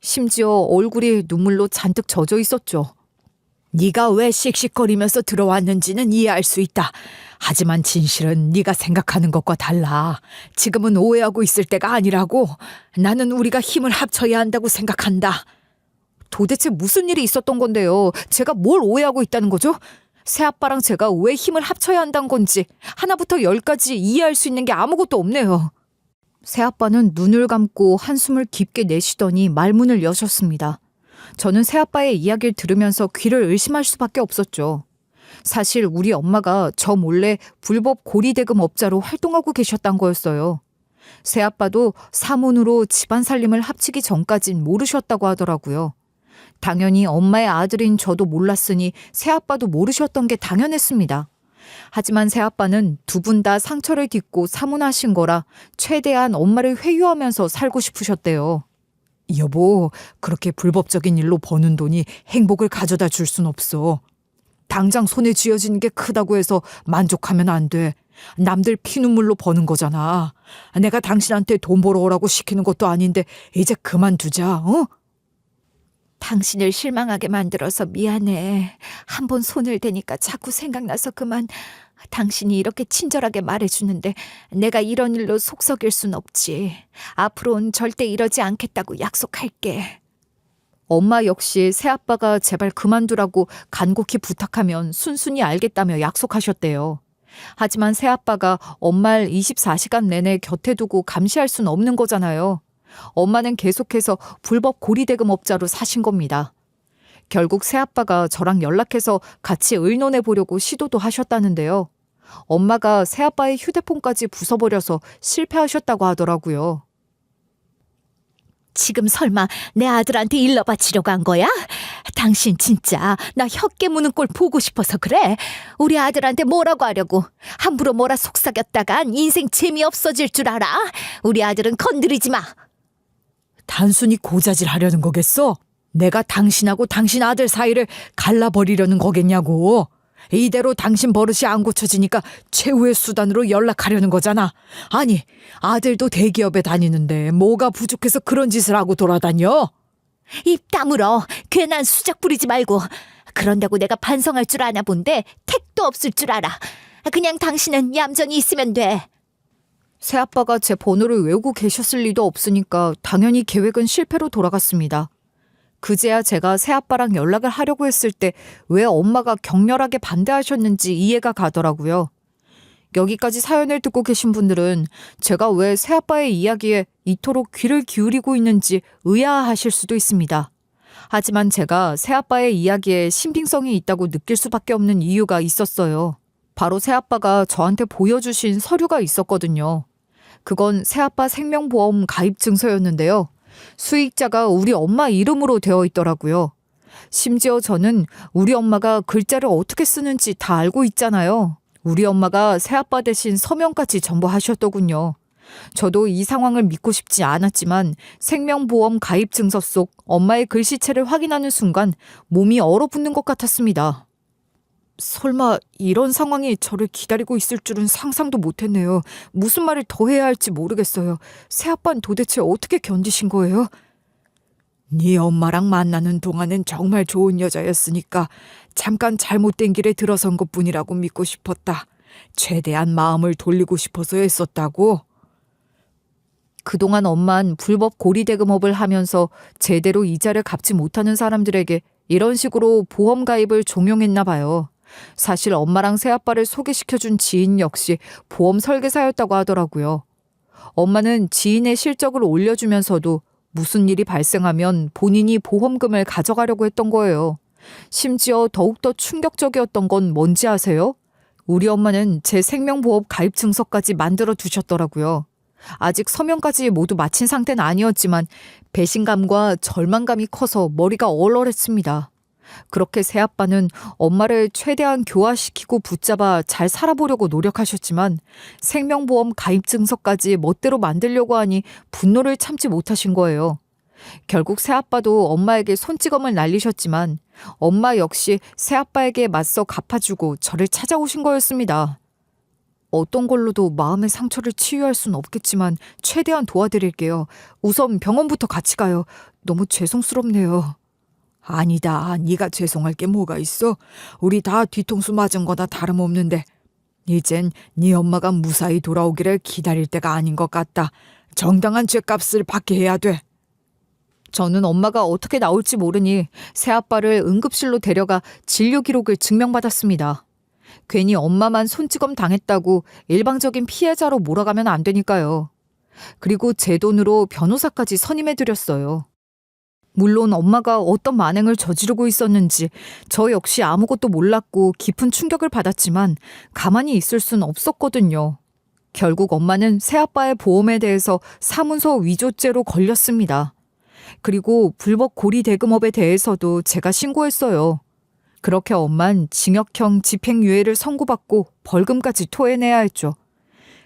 심지어 얼굴이 눈물로 잔뜩 젖어 있었죠. 네가 왜 씩씩거리면서 들어왔는지는 이해할 수 있다. 하지만 진실은 네가 생각하는 것과 달라. 지금은 오해하고 있을 때가 아니라고. 나는 우리가 힘을 합쳐야 한다고 생각한다. 도대체 무슨 일이 있었던 건데요? 제가 뭘 오해하고 있다는 거죠? 새아빠랑 제가 왜 힘을 합쳐야 한다는 건지 하나부터 10까지 이해할 수 있는 게 아무것도 없네요. 새아빠는 눈을 감고 한숨을 깊게 내쉬더니 말문을 여셨습니다. 저는 새아빠의 이야기를 들으면서 귀를 의심할 수밖에 없었죠. 사실 우리 엄마가 저 몰래 불법 고리대금업자로 활동하고 계셨단 거였어요. 새아빠도 사문으로 집안 살림을 합치기 전까진 모르셨다고 하더라고요. 당연히 엄마의 아들인 저도 몰랐으니 새아빠도 모르셨던 게 당연했습니다. 하지만 새아빠는 두 분 다 상처를 딛고 사문하신 거라 최대한 엄마를 회유하면서 살고 싶으셨대요. 여보, 그렇게 불법적인 일로 버는 돈이 행복을 가져다 줄 순 없어. 당장 손에 쥐어지는 게 크다고 해서 만족하면 안 돼. 남들 피눈물로 버는 거잖아. 내가 당신한테 돈 벌어오라고 시키는 것도 아닌데 이제 그만두자, 어? 당신을 실망하게 만들어서 미안해. 한 번 손을 대니까 자꾸 생각나서 그만. 당신이 이렇게 친절하게 말해주는데 내가 이런 일로 속 썩일 순 없지. 앞으로는 절대 이러지 않겠다고 약속할게. 엄마 역시 새아빠가 제발 그만두라고 간곡히 부탁하면 순순히 알겠다며 약속하셨대요. 하지만 새아빠가 엄마를 24시간 내내 곁에 두고 감시할 순 없는 거잖아요. 엄마는 계속해서 불법 고리대금업자로 사신 겁니다. 결국 새아빠가 저랑 연락해서 같이 의논해 보려고 시도도 하셨다는데요. 엄마가 새아빠의 휴대폰까지 부숴버려서 실패하셨다고 하더라고요. 지금 설마 내 아들한테 일러 바치려고 한 거야? 당신 진짜 나 혀 깨무는 꼴 보고 싶어서 그래? 우리 아들한테 뭐라고 하려고? 함부로 뭐라 속삭였다간 인생 재미없어질 줄 알아? 우리 아들은 건드리지 마. 단순히 고자질 하려는 거겠어? 내가 당신하고 당신 아들 사이를 갈라버리려는 거겠냐고. 이대로 당신 버릇이 안 고쳐지니까 최후의 수단으로 연락하려는 거잖아. 아니, 아들도 대기업에 다니는데 뭐가 부족해서 그런 짓을 하고 돌아다녀? 입 다물어. 괜한 수작 부리지 말고. 그런다고 내가 반성할 줄 아나 본데 택도 없을 줄 알아. 그냥 당신은 얌전히 있으면 돼. 새아빠가 제 번호를 외우고 계셨을 리도 없으니까 당연히 계획은 실패로 돌아갔습니다. 그제야 제가 새아빠랑 연락을 하려고 했을 때 왜 엄마가 격렬하게 반대하셨는지 이해가 가더라고요. 여기까지 사연을 듣고 계신 분들은 제가 왜 새아빠의 이야기에 이토록 귀를 기울이고 있는지 의아하실 수도 있습니다. 하지만 제가 새아빠의 이야기에 신빙성이 있다고 느낄 수밖에 없는 이유가 있었어요. 바로 새아빠가 저한테 보여주신 서류가 있었거든요. 그건 새아빠 생명보험 가입 증서였는데요. 수익자가 우리 엄마 이름으로 되어 있더라고요. 심지어 저는 우리 엄마가 글자를 어떻게 쓰는지 다 알고 있잖아요. 우리 엄마가 새아빠 대신 서명까지 전부하셨더군요. 저도 이 상황을 믿고 싶지 않았지만 생명보험 가입 증서 속 엄마의 글씨체를 확인하는 순간 몸이 얼어붙는 것 같았습니다. 설마 이런 상황이 저를 기다리고 있을 줄은 상상도 못했네요. 무슨 말을 더 해야 할지 모르겠어요. 새아빠는 도대체 어떻게 견디신 거예요? 네 엄마랑 만나는 동안은 정말 좋은 여자였으니까 잠깐 잘못된 길에 들어선 것뿐이라고 믿고 싶었다. 최대한 마음을 돌리고 싶어서 했었다고. 그동안 엄만 불법 고리대금업을 하면서 제대로 이자를 갚지 못하는 사람들에게 이런 식으로 보험 가입을 종용했나 봐요. 사실 엄마랑 새아빠를 소개시켜준 지인 역시 보험 설계사였다고 하더라고요. 엄마는 지인의 실적을 올려주면서도 무슨 일이 발생하면 본인이 보험금을 가져가려고 했던 거예요. 심지어 더욱더 충격적이었던 건 뭔지 아세요? 우리 엄마는 제 생명보험 가입 증서까지 만들어 두셨더라고요. 아직 서명까지 모두 마친 상태는 아니었지만 배신감과 절망감이 커서 머리가 얼얼했습니다. 그렇게 새아빠는 엄마를 최대한 교화시키고 붙잡아 잘 살아보려고 노력하셨지만 생명보험 가입 증서까지 멋대로 만들려고 하니 분노를 참지 못하신 거예요. 결국 새아빠도 엄마에게 손찌검을 날리셨지만 엄마 역시 새아빠에게 맞서 갚아주고 저를 찾아오신 거였습니다. 어떤 걸로도 마음의 상처를 치유할 순 없겠지만 최대한 도와드릴게요. 우선 병원부터 같이 가요. 너무 죄송스럽네요. 아니다. 네가 죄송할 게 뭐가 있어? 우리 다 뒤통수 맞은 거나 다름없는데. 이젠 네 엄마가 무사히 돌아오기를 기다릴 때가 아닌 것 같다. 정당한 죗값을 받게 해야 돼. 저는 엄마가 어떻게 나올지 모르니 새아빠를 응급실로 데려가 진료 기록을 증명받았습니다. 괜히 엄마만 손찌검 당했다고 일방적인 피해자로 몰아가면 안 되니까요. 그리고 제 돈으로 변호사까지 선임해드렸어요. 물론 엄마가 어떤 만행을 저지르고 있었는지 저 역시 아무것도 몰랐고 깊은 충격을 받았지만 가만히 있을 순 없었거든요. 결국 엄마는 새아빠의 보험에 대해서 사문서 위조죄로 걸렸습니다. 그리고 불법 고리 대금업에 대해서도 제가 신고했어요. 그렇게 엄만 징역형 집행유예를 선고받고 벌금까지 토해내야 했죠.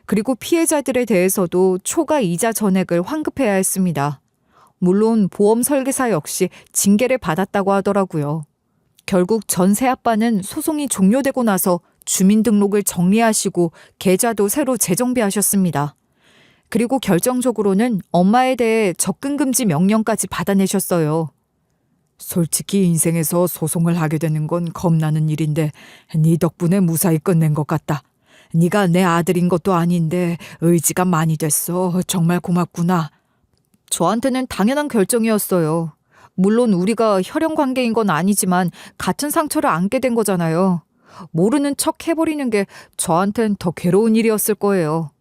그리고 피해자들에 대해서도 초과 이자 전액을 환급해야 했습니다. 물론 보험 설계사 역시 징계를 받았다고 하더라고요. 결국 전 새아빠는 소송이 종료되고 나서 주민등록을 정리하시고 계좌도 새로 재정비하셨습니다. 그리고 결정적으로는 엄마에 대해 접근금지 명령까지 받아내셨어요. 솔직히 인생에서 소송을 하게 되는 건 겁나는 일인데 네 덕분에 무사히 끝낸 것 같다. 네가 내 아들인 것도 아닌데 의지가 많이 됐어. 정말 고맙구나. 저한테는 당연한 결정이었어요. 물론 우리가 혈연 관계인 건 아니지만 같은 상처를 안게 된 거잖아요. 모르는 척 해버리는 게 저한텐 더 괴로운 일이었을 거예요.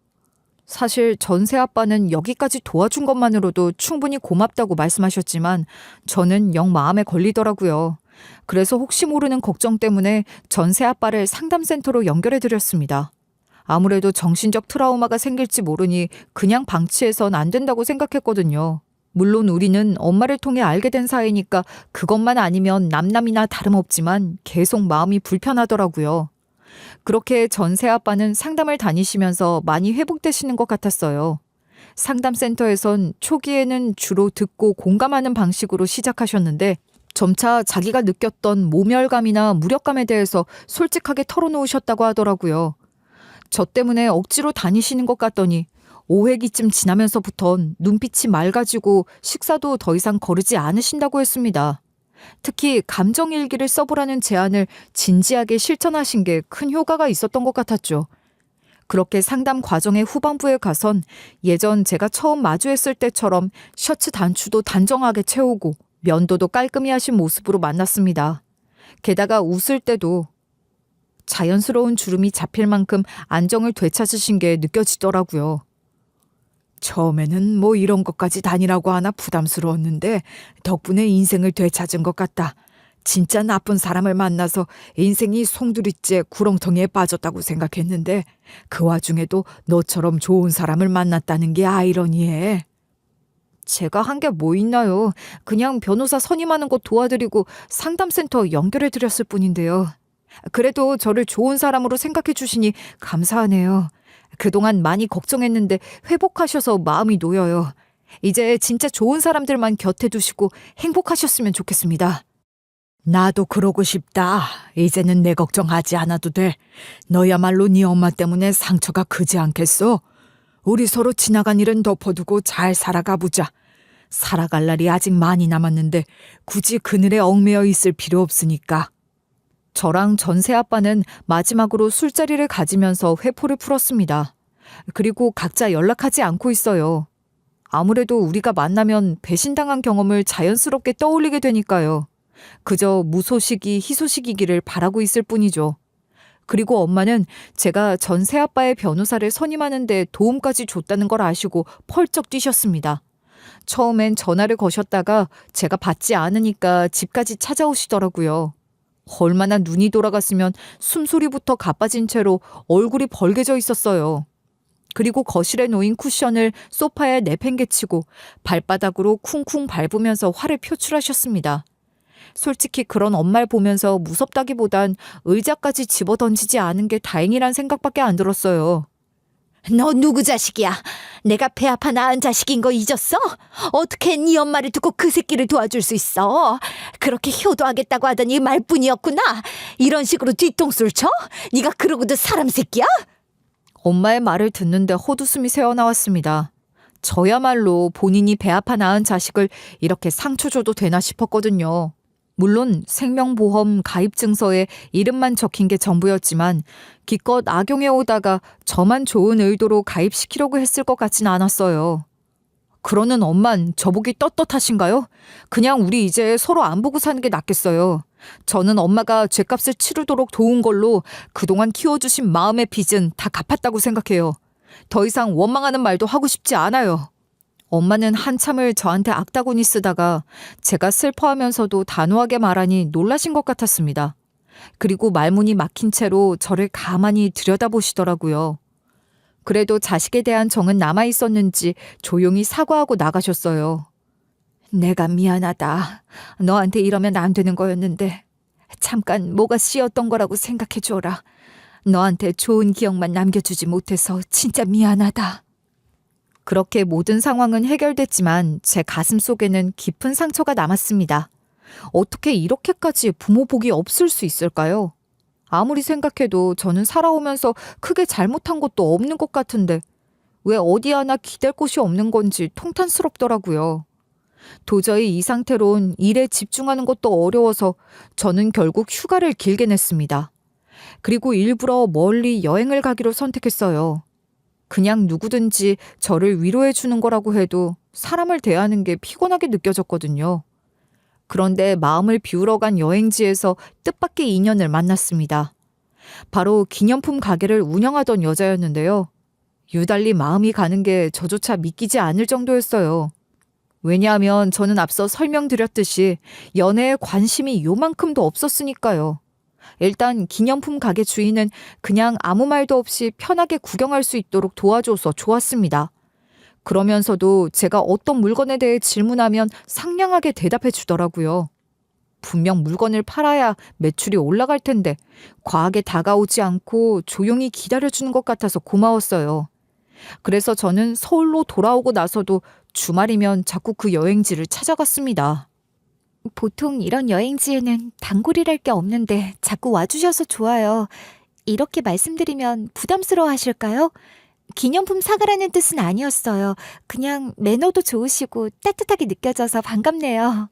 사실 전세 아빠는 여기까지 도와준 것만으로도 충분히 고맙다고 말씀하셨지만 저는 영 마음에 걸리더라고요. 그래서 혹시 모르는 걱정 때문에 전세 아빠를 상담센터로 연결해드렸습니다. 아무래도 정신적 트라우마가 생길지 모르니 그냥 방치해선 안 된다고 생각했거든요. 물론 우리는 엄마를 통해 알게 된 사이니까 그것만 아니면 남남이나 다름없지만 계속 마음이 불편하더라고요. 그렇게 전세 아빠는 상담을 다니시면서 많이 회복되시는 것 같았어요. 상담센터에선 초기에는 주로 듣고 공감하는 방식으로 시작하셨는데 점차 자기가 느꼈던 모멸감이나 무력감에 대해서 솔직하게 털어놓으셨다고 하더라고요. 저 때문에 억지로 다니시는 것 같더니 5회기쯤 지나면서부턴 눈빛이 맑아지고 식사도 더 이상 거르지 않으신다고 했습니다. 특히 감정일기를 써보라는 제안을 진지하게 실천하신 게 큰 효과가 있었던 것 같았죠. 그렇게 상담 과정의 후반부에 가선 예전 제가 처음 마주했을 때처럼 셔츠 단추도 단정하게 채우고 면도도 깔끔히 하신 모습으로 만났습니다. 게다가 웃을 때도 자연스러운 주름이 잡힐 만큼 안정을 되찾으신 게 느껴지더라고요. 처음에는 뭐 이런 것까지 다니라고 하나 부담스러웠는데 덕분에 인생을 되찾은 것 같다. 진짜 나쁜 사람을 만나서 인생이 송두리째 구렁텅이에 빠졌다고 생각했는데 그 와중에도 너처럼 좋은 사람을 만났다는 게 아이러니해. 제가 한 게 뭐 있나요? 그냥 변호사 선임하는 거 도와드리고 상담센터 연결해 드렸을 뿐인데요. 그래도 저를 좋은 사람으로 생각해 주시니 감사하네요. 그동안 많이 걱정했는데 회복하셔서 마음이 놓여요. 이제 진짜 좋은 사람들만 곁에 두시고 행복하셨으면 좋겠습니다. 나도 그러고 싶다. 이제는 내 걱정하지 않아도 돼. 너야말로 네 엄마 때문에 상처가 크지 않겠어? 우리 서로 지나간 일은 덮어두고 잘 살아가 보자. 살아갈 날이 아직 많이 남았는데 굳이 그늘에 얽매여 있을 필요 없으니까. 저랑 전세 아빠는 마지막으로 술자리를 가지면서 회포를 풀었습니다. 그리고 각자 연락하지 않고 있어요. 아무래도 우리가 만나면 배신당한 경험을 자연스럽게 떠올리게 되니까요. 그저 무소식이 희소식이기를 바라고 있을 뿐이죠. 그리고 엄마는 제가 전세 아빠의 변호사를 선임하는데 도움까지 줬다는 걸 아시고 펄쩍 뛰셨습니다. 처음엔 전화를 거셨다가 제가 받지 않으니까 집까지 찾아오시더라고요. 얼마나 눈이 돌아갔으면 숨소리부터 가빠진 채로 얼굴이 벌개져 있었어요. 그리고 거실에 놓인 쿠션을 소파에 내팽개치고 발바닥으로 쿵쿵 밟으면서 화를 표출하셨습니다. 솔직히 그런 엄마를 보면서 무섭다기보단 의자까지 집어던지지 않은 게 다행이란 생각밖에 안 들었어요. 너 누구 자식이야? 내가 배 아파 낳은 자식인 거 잊었어? 어떻게 네 엄마를 두고 그 새끼를 도와줄 수 있어? 그렇게 효도하겠다고 하더니 말뿐이었구나. 이런 식으로 뒤통수를 쳐? 네가 그러고도 사람 새끼야? 엄마의 말을 듣는데 헛웃음이 새어나왔습니다. 저야말로 본인이 배 아파 낳은 자식을 이렇게 상처 줘도 되나 싶었거든요. 물론 생명보험 가입증서에 이름만 적힌 게 전부였지만 기껏 악용해 오다가 저만 좋은 의도로 가입시키려고 했을 것 같진 않았어요. 그러는 엄만 저보기 떳떳하신가요? 그냥 우리 이제 서로 안 보고 사는 게 낫겠어요. 저는 엄마가 죗값을 치르도록 도운 걸로 그동안 키워주신 마음의 빚은 다 갚았다고 생각해요. 더 이상 원망하는 말도 하고 싶지 않아요. 엄마는 한참을 저한테 악다구니 쓰다가 제가 슬퍼하면서도 단호하게 말하니 놀라신 것 같았습니다. 그리고 말문이 막힌 채로 저를 가만히 들여다보시더라고요. 그래도 자식에 대한 정은 남아있었는지 조용히 사과하고 나가셨어요. 내가 미안하다. 너한테 이러면 안 되는 거였는데 잠깐 뭐가 씌었던 거라고 생각해 줘라. 너한테 좋은 기억만 남겨주지 못해서 진짜 미안하다. 그렇게 모든 상황은 해결됐지만 제 가슴 속에는 깊은 상처가 남았습니다. 어떻게 이렇게까지 부모 복이 없을 수 있을까요? 아무리 생각해도 저는 살아오면서 크게 잘못한 것도 없는 것 같은데 왜 어디 하나 기댈 곳이 없는 건지 통탄스럽더라고요. 도저히 이 상태론 일에 집중하는 것도 어려워서 저는 결국 휴가를 길게 냈습니다. 그리고 일부러 멀리 여행을 가기로 선택했어요. 그냥 누구든지 저를 위로해 주는 거라고 해도 사람을 대하는 게 피곤하게 느껴졌거든요. 그런데 마음을 비우러 간 여행지에서 뜻밖의 인연을 만났습니다. 바로 기념품 가게를 운영하던 여자였는데요. 유달리 마음이 가는 게 저조차 믿기지 않을 정도였어요. 왜냐하면 저는 앞서 설명드렸듯이 연애에 관심이 요만큼도 없었으니까요. 일단 기념품 가게 주인은 그냥 아무 말도 없이 편하게 구경할 수 있도록 도와줘서 좋았습니다. 그러면서도 제가 어떤 물건에 대해 질문하면 상냥하게 대답해 주더라고요. 분명 물건을 팔아야 매출이 올라갈 텐데 과하게 다가오지 않고 조용히 기다려주는 것 같아서 고마웠어요. 그래서 저는 서울로 돌아오고 나서도 주말이면 자꾸 그 여행지를 찾아갔습니다. 보통 이런 여행지에는 단골이랄 게 없는데 자꾸 와주셔서 좋아요. 이렇게 말씀드리면 부담스러워 하실까요? 기념품 사가라는 뜻은 아니었어요. 그냥 매너도 좋으시고 따뜻하게 느껴져서 반갑네요.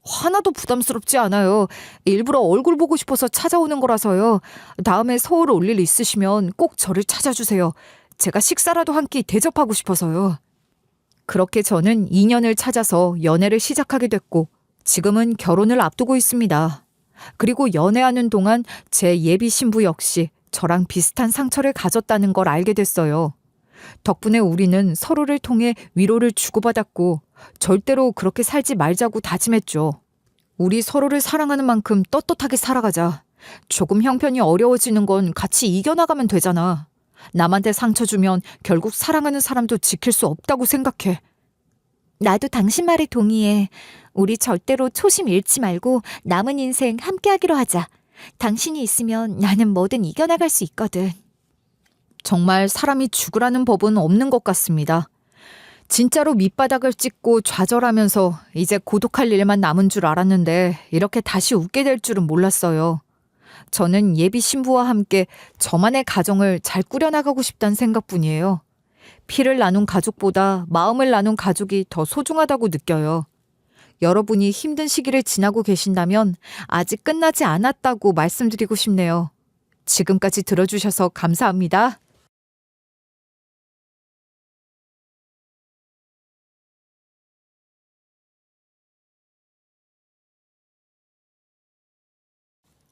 하나도 부담스럽지 않아요. 일부러 얼굴 보고 싶어서 찾아오는 거라서요. 다음에 서울 올 일 있으시면 꼭 저를 찾아주세요. 제가 식사라도 한 끼 대접하고 싶어서요. 그렇게 저는 인연을 찾아서 연애를 시작하게 됐고 지금은 결혼을 앞두고 있습니다. 그리고 연애하는 동안 제 예비 신부 역시 저랑 비슷한 상처를 가졌다는 걸 알게 됐어요. 덕분에 우리는 서로를 통해 위로를 주고받았고 절대로 그렇게 살지 말자고 다짐했죠. 우리 서로를 사랑하는 만큼 떳떳하게 살아가자. 조금 형편이 어려워지는 건 같이 이겨나가면 되잖아. 남한테 상처 주면 결국 사랑하는 사람도 지킬 수 없다고 생각해. 나도 당신 말에 동의해. 우리 절대로 초심 잃지 말고 남은 인생 함께하기로 하자. 당신이 있으면 나는 뭐든 이겨나갈 수 있거든. 정말 사람이 죽으라는 법은 없는 것 같습니다. 진짜로 밑바닥을 찍고 좌절하면서 이제 고독할 일만 남은 줄 알았는데 이렇게 다시 웃게 될 줄은 몰랐어요. 저는 예비 신부와 함께 저만의 가정을 잘 꾸려나가고 싶다는 생각뿐이에요. 피를 나눈 가족보다 마음을 나눈 가족이 더 소중하다고 느껴요. 여러분이 힘든 시기를 지나고 계신다면 아직 끝나지 않았다고 말씀드리고 싶네요. 지금까지 들어주셔서 감사합니다.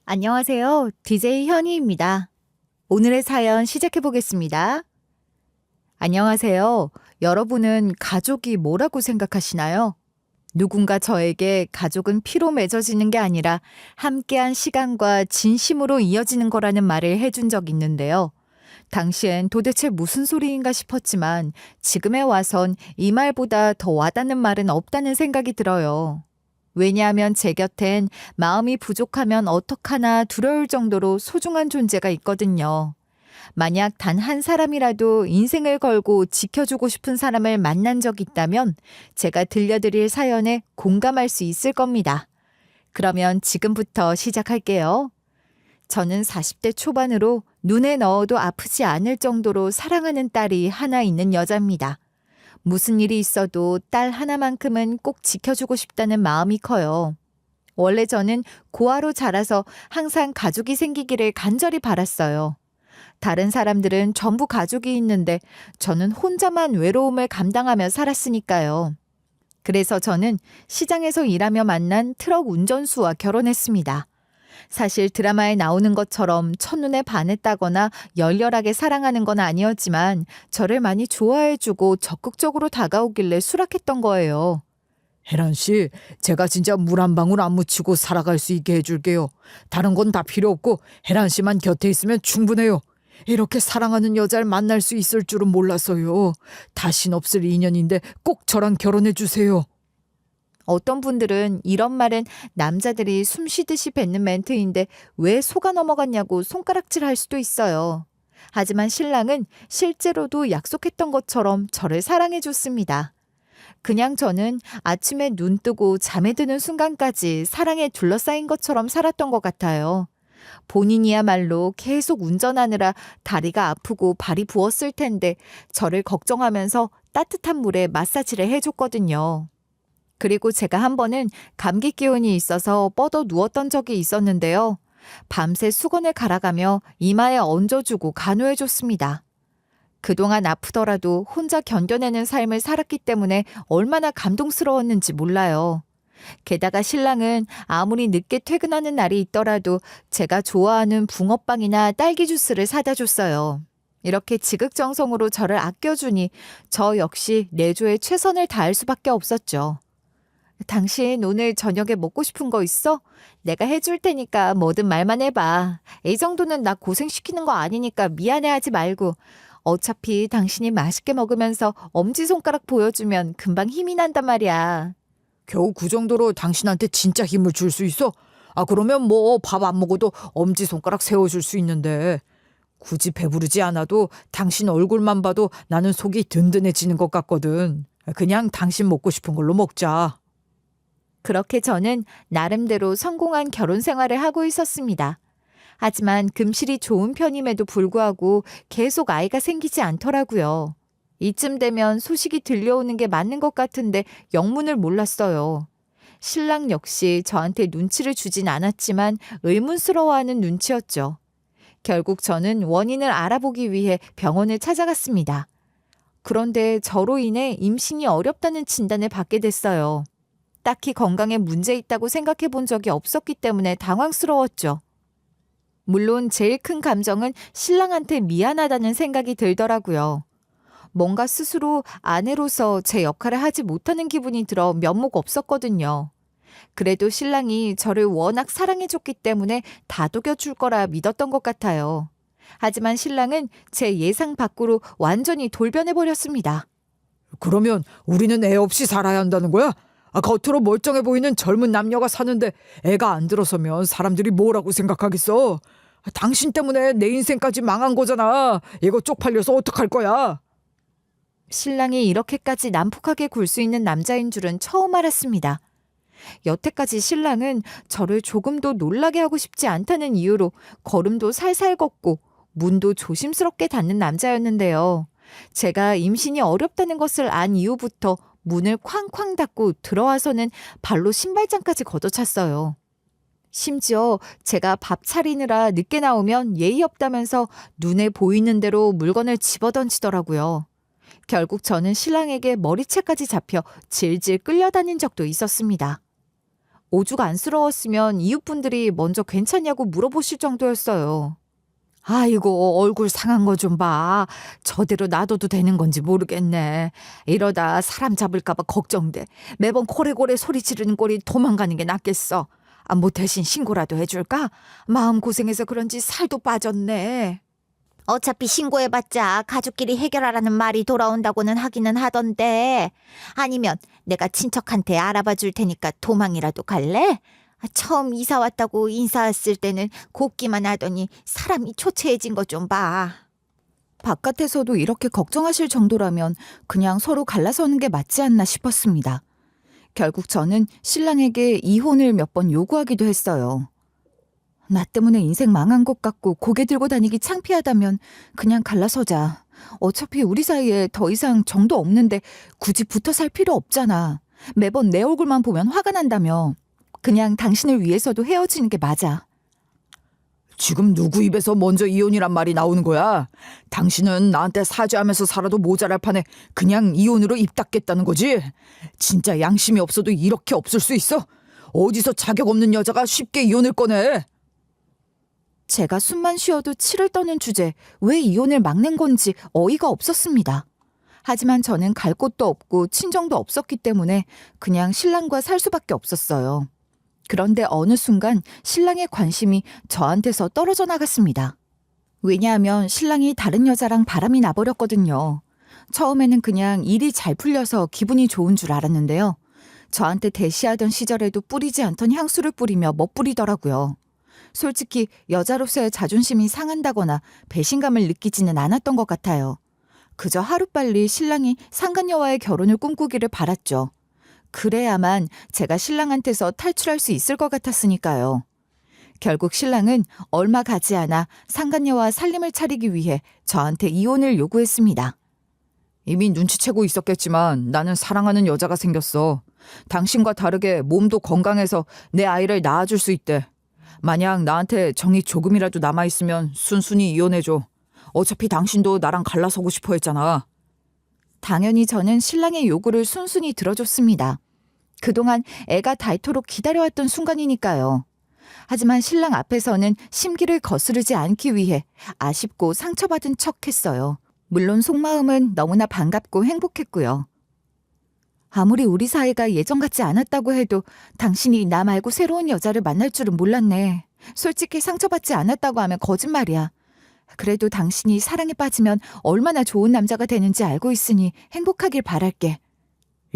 안녕하세요. DJ 현희입니다. 오늘의 사연 시작해 보겠습니다. 안녕하세요. 여러분은 가족이 뭐라고 생각하시나요? 누군가 저에게 가족은 피로 맺어지는 게 아니라 함께한 시간과 진심으로 이어지는 거라는 말을 해준 적 있는데요. 당시엔 도대체 무슨 소리인가 싶었지만 지금에 와선 이 말보다 더 와닿는 말은 없다는 생각이 들어요. 왜냐하면 제 곁엔 마음이 부족하면 어떡하나 두려울 정도로 소중한 존재가 있거든요. 만약 단 한 사람이라도 인생을 걸고 지켜주고 싶은 사람을 만난 적이 있다면 제가 들려드릴 사연에 공감할 수 있을 겁니다. 그러면 지금부터 시작할게요. 저는 40대 초반으로 눈에 넣어도 아프지 않을 정도로 사랑하는 딸이 하나 있는 여자입니다. 무슨 일이 있어도 딸 하나만큼은 꼭 지켜주고 싶다는 마음이 커요. 원래 저는 고아로 자라서 항상 가족이 생기기를 간절히 바랐어요. 다른 사람들은 전부 가족이 있는데 저는 혼자만 외로움을 감당하며 살았으니까요. 그래서 저는 시장에서 일하며 만난 트럭 운전수와 결혼했습니다. 사실 드라마에 나오는 것처럼 첫눈에 반했다거나 열렬하게 사랑하는 건 아니었지만 저를 많이 좋아해주고 적극적으로 다가오길래 수락했던 거예요. 혜란 씨, 제가 진짜 물 한 방울 안 묻히고 살아갈 수 있게 해줄게요. 다른 건 다 필요 없고 혜란 씨만 곁에 있으면 충분해요. 이렇게 사랑하는 여자를 만날 수 있을 줄은 몰랐어요. 다신 없을 인연인데 꼭 저랑 결혼해 주세요. 어떤 분들은 이런 말은 남자들이 숨 쉬듯이 뱉는 멘트인데 왜 속아 넘어갔냐고 손가락질할 수도 있어요. 하지만 신랑은 실제로도 약속했던 것처럼 저를 사랑해줬습니다. 그냥 저는 아침에 눈 뜨고 잠에 드는 순간까지 사랑에 둘러싸인 것처럼 살았던 것 같아요. 본인이야말로 계속 운전하느라 다리가 아프고 발이 부었을 텐데 저를 걱정하면서 따뜻한 물에 마사지를 해줬거든요. 그리고 제가 한 번은 감기 기운이 있어서 뻗어 누웠던 적이 있었는데요. 밤새 수건을 갈아가며 이마에 얹어주고 간호해줬습니다. 그동안 아프더라도 혼자 견뎌내는 삶을 살았기 때문에 얼마나 감동스러웠는지 몰라요. 게다가 신랑은 아무리 늦게 퇴근하는 날이 있더라도 제가 좋아하는 붕어빵이나 딸기 주스를 사다 줬어요. 이렇게 지극정성으로 저를 아껴주니 저 역시 내조에 최선을 다할 수밖에 없었죠. 당신 오늘 저녁에 먹고 싶은 거 있어? 내가 해줄 테니까 뭐든 말만 해봐. 이 정도는 나 고생시키는 거 아니니까 미안해하지 말고. 어차피 당신이 맛있게 먹으면서 엄지손가락 보여주면 금방 힘이 난단 말이야. 겨우 그 정도로 당신한테 진짜 힘을 줄 수 있어? 그러면 뭐 밥 안 먹어도 엄지손가락 세워줄 수 있는데. 굳이 배부르지 않아도 당신 얼굴만 봐도 나는 속이 든든해지는 것 같거든. 그냥 당신 먹고 싶은 걸로 먹자. 그렇게 저는 나름대로 성공한 결혼 생활을 하고 있었습니다. 하지만 금실이 좋은 편임에도 불구하고 계속 아이가 생기지 않더라고요. 이쯤 되면 소식이 들려오는 게 맞는 것 같은데 영문을 몰랐어요. 신랑 역시 저한테 눈치를 주진 않았지만 의문스러워하는 눈치였죠. 결국 저는 원인을 알아보기 위해 병원을 찾아갔습니다. 그런데 저로 인해 임신이 어렵다는 진단을 받게 됐어요. 딱히 건강에 문제 있다고 생각해 본 적이 없었기 때문에 당황스러웠죠. 물론 제일 큰 감정은 신랑한테 미안하다는 생각이 들더라고요. 뭔가 스스로 아내로서 제 역할을 하지 못하는 기분이 들어 면목 없었거든요. 그래도 신랑이 저를 워낙 사랑해줬기 때문에 다독여줄 거라 믿었던 것 같아요. 하지만 신랑은 제 예상 밖으로 완전히 돌변해버렸습니다. 그러면 우리는 애 없이 살아야 한다는 거야? 겉으로 멀쩡해 보이는 젊은 남녀가 사는데 애가 안 들어서면 사람들이 뭐라고 생각하겠어? 당신 때문에 내 인생까지 망한 거잖아. 이거 쪽팔려서 어떡할 거야? 신랑이 이렇게까지 난폭하게 굴 수 있는 남자인 줄은 처음 알았습니다. 여태까지 신랑은 저를 조금도 놀라게 하고 싶지 않다는 이유로 걸음도 살살 걷고 문도 조심스럽게 닫는 남자였는데요. 제가 임신이 어렵다는 것을 안 이후부터 문을 쾅쾅 닫고 들어와서는 발로 신발장까지 걷어찼어요. 심지어 제가 밥 차리느라 늦게 나오면 예의 없다면서 눈에 보이는 대로 물건을 집어던지더라고요. 결국 저는 신랑에게 머리채까지 잡혀 질질 끌려다닌 적도 있었습니다. 오죽 안쓰러웠으면 이웃분들이 먼저 괜찮냐고 물어보실 정도였어요. 아이고 얼굴 상한 거 좀 봐. 저대로 놔둬도 되는 건지 모르겠네. 이러다 사람 잡을까 봐 걱정돼. 매번 고래고래 소리 지르는 꼴이 도망가는 게 낫겠어. 뭐 대신 신고라도 해줄까? 마음고생해서 그런지 살도 빠졌네. 어차피 신고해봤자 가족끼리 해결하라는 말이 돌아온다고는 하기는 하던데. 아니면 내가 친척한테 알아봐 줄 테니까 도망이라도 갈래? 처음 이사 왔다고 인사 왔을 때는 곱기만 하더니 사람이 초췌해진 거 좀 봐. 바깥에서도 이렇게 걱정하실 정도라면 그냥 서로 갈라서는 게 맞지 않나 싶었습니다. 결국 저는 신랑에게 이혼을 몇 번 요구하기도 했어요. 나 때문에 인생 망한 것 같고 고개 들고 다니기 창피하다면 그냥 갈라서자. 어차피 우리 사이에 더 이상 정도 없는데 굳이 붙어 살 필요 없잖아. 매번 내 얼굴만 보면 화가 난다며. 그냥 당신을 위해서도 헤어지는 게 맞아. 지금 누구 입에서 먼저 이혼이란 말이 나오는 거야? 당신은 나한테 사죄하면서 살아도 모자랄 판에 그냥 이혼으로 입 닫겠다는 거지? 진짜 양심이 없어도 이렇게 없을 수 있어? 어디서 자격 없는 여자가 쉽게 이혼을 꺼내? 제가 숨만 쉬어도 치를 떠는 주제, 왜 이혼을 막는 건지 어이가 없었습니다. 하지만 저는 갈 곳도 없고 친정도 없었기 때문에 그냥 신랑과 살 수밖에 없었어요. 그런데 어느 순간 신랑의 관심이 저한테서 떨어져 나갔습니다. 왜냐하면 신랑이 다른 여자랑 바람이 나버렸거든요. 처음에는 그냥 일이 잘 풀려서 기분이 좋은 줄 알았는데요. 저한테 대시하던 시절에도 뿌리지 않던 향수를 뿌리며 멋부리더라고요. 솔직히 여자로서의 자존심이 상한다거나 배신감을 느끼지는 않았던 것 같아요. 그저 하루빨리 신랑이 상간녀와의 결혼을 꿈꾸기를 바랐죠. 그래야만 제가 신랑한테서 탈출할 수 있을 것 같았으니까요. 결국 신랑은 얼마 가지 않아 상간녀와 살림을 차리기 위해 저한테 이혼을 요구했습니다. 이미 눈치채고 있었겠지만 나는 사랑하는 여자가 생겼어. 당신과 다르게 몸도 건강해서 내 아이를 낳아줄 수 있대. 만약 나한테 정이 조금이라도 남아있으면 순순히 이혼해줘. 어차피 당신도 나랑 갈라서고 싶어 했잖아. 당연히 저는 신랑의 요구를 순순히 들어줬습니다. 그동안 애가 닳도록 기다려왔던 순간이니까요. 하지만 신랑 앞에서는 심기를 거스르지 않기 위해 아쉽고 상처받은 척했어요. 물론 속마음은 너무나 반갑고 행복했고요. 아무리 우리 사이가 예전 같지 않았다고 해도 당신이 나 말고 새로운 여자를 만날 줄은 몰랐네. 솔직히 상처받지 않았다고 하면 거짓말이야. 그래도 당신이 사랑에 빠지면 얼마나 좋은 남자가 되는지 알고 있으니 행복하길 바랄게.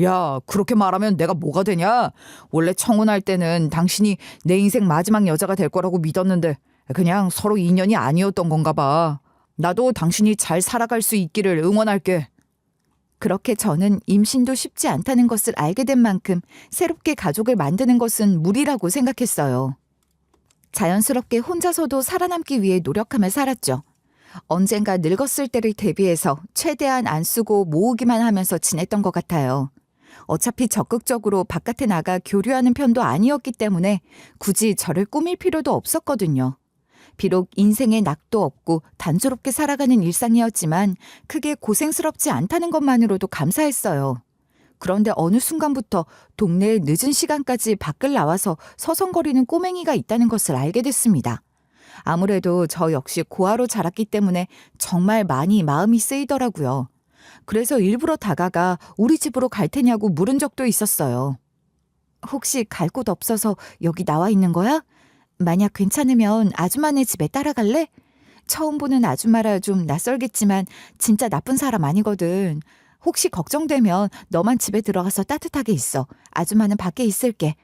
야, 그렇게 말하면 내가 뭐가 되냐? 원래 청혼할 때는 당신이 내 인생 마지막 여자가 될 거라고 믿었는데 그냥 서로 인연이 아니었던 건가 봐. 나도 당신이 잘 살아갈 수 있기를 응원할게. 그렇게 저는 임신도 쉽지 않다는 것을 알게 된 만큼 새롭게 가족을 만드는 것은 무리라고 생각했어요. 자연스럽게 혼자서도 살아남기 위해 노력하며 살았죠. 언젠가 늙었을 때를 대비해서 최대한 안 쓰고 모으기만 하면서 지냈던 것 같아요. 어차피 적극적으로 바깥에 나가 교류하는 편도 아니었기 때문에 굳이 저를 꾸밀 필요도 없었거든요. 비록 인생에 낙도 없고 단조롭게 살아가는 일상이었지만 크게 고생스럽지 않다는 것만으로도 감사했어요. 그런데 어느 순간부터 동네에 늦은 시간까지 밖을 나와서 서성거리는 꼬맹이가 있다는 것을 알게 됐습니다. 아무래도 저 역시 고아로 자랐기 때문에 정말 많이 마음이 쓰이더라고요. 그래서 일부러 다가가 우리 집으로 갈 테냐고 물은 적도 있었어요. 혹시 갈 곳 없어서 여기 나와 있는 거야? 만약 괜찮으면 아줌마네 집에 따라갈래? 처음 보는 아줌마라 좀 낯설겠지만 진짜 나쁜 사람 아니거든. 혹시 걱정되면 너만 집에 들어가서 따뜻하게 있어. 아줌마는 밖에 있을게.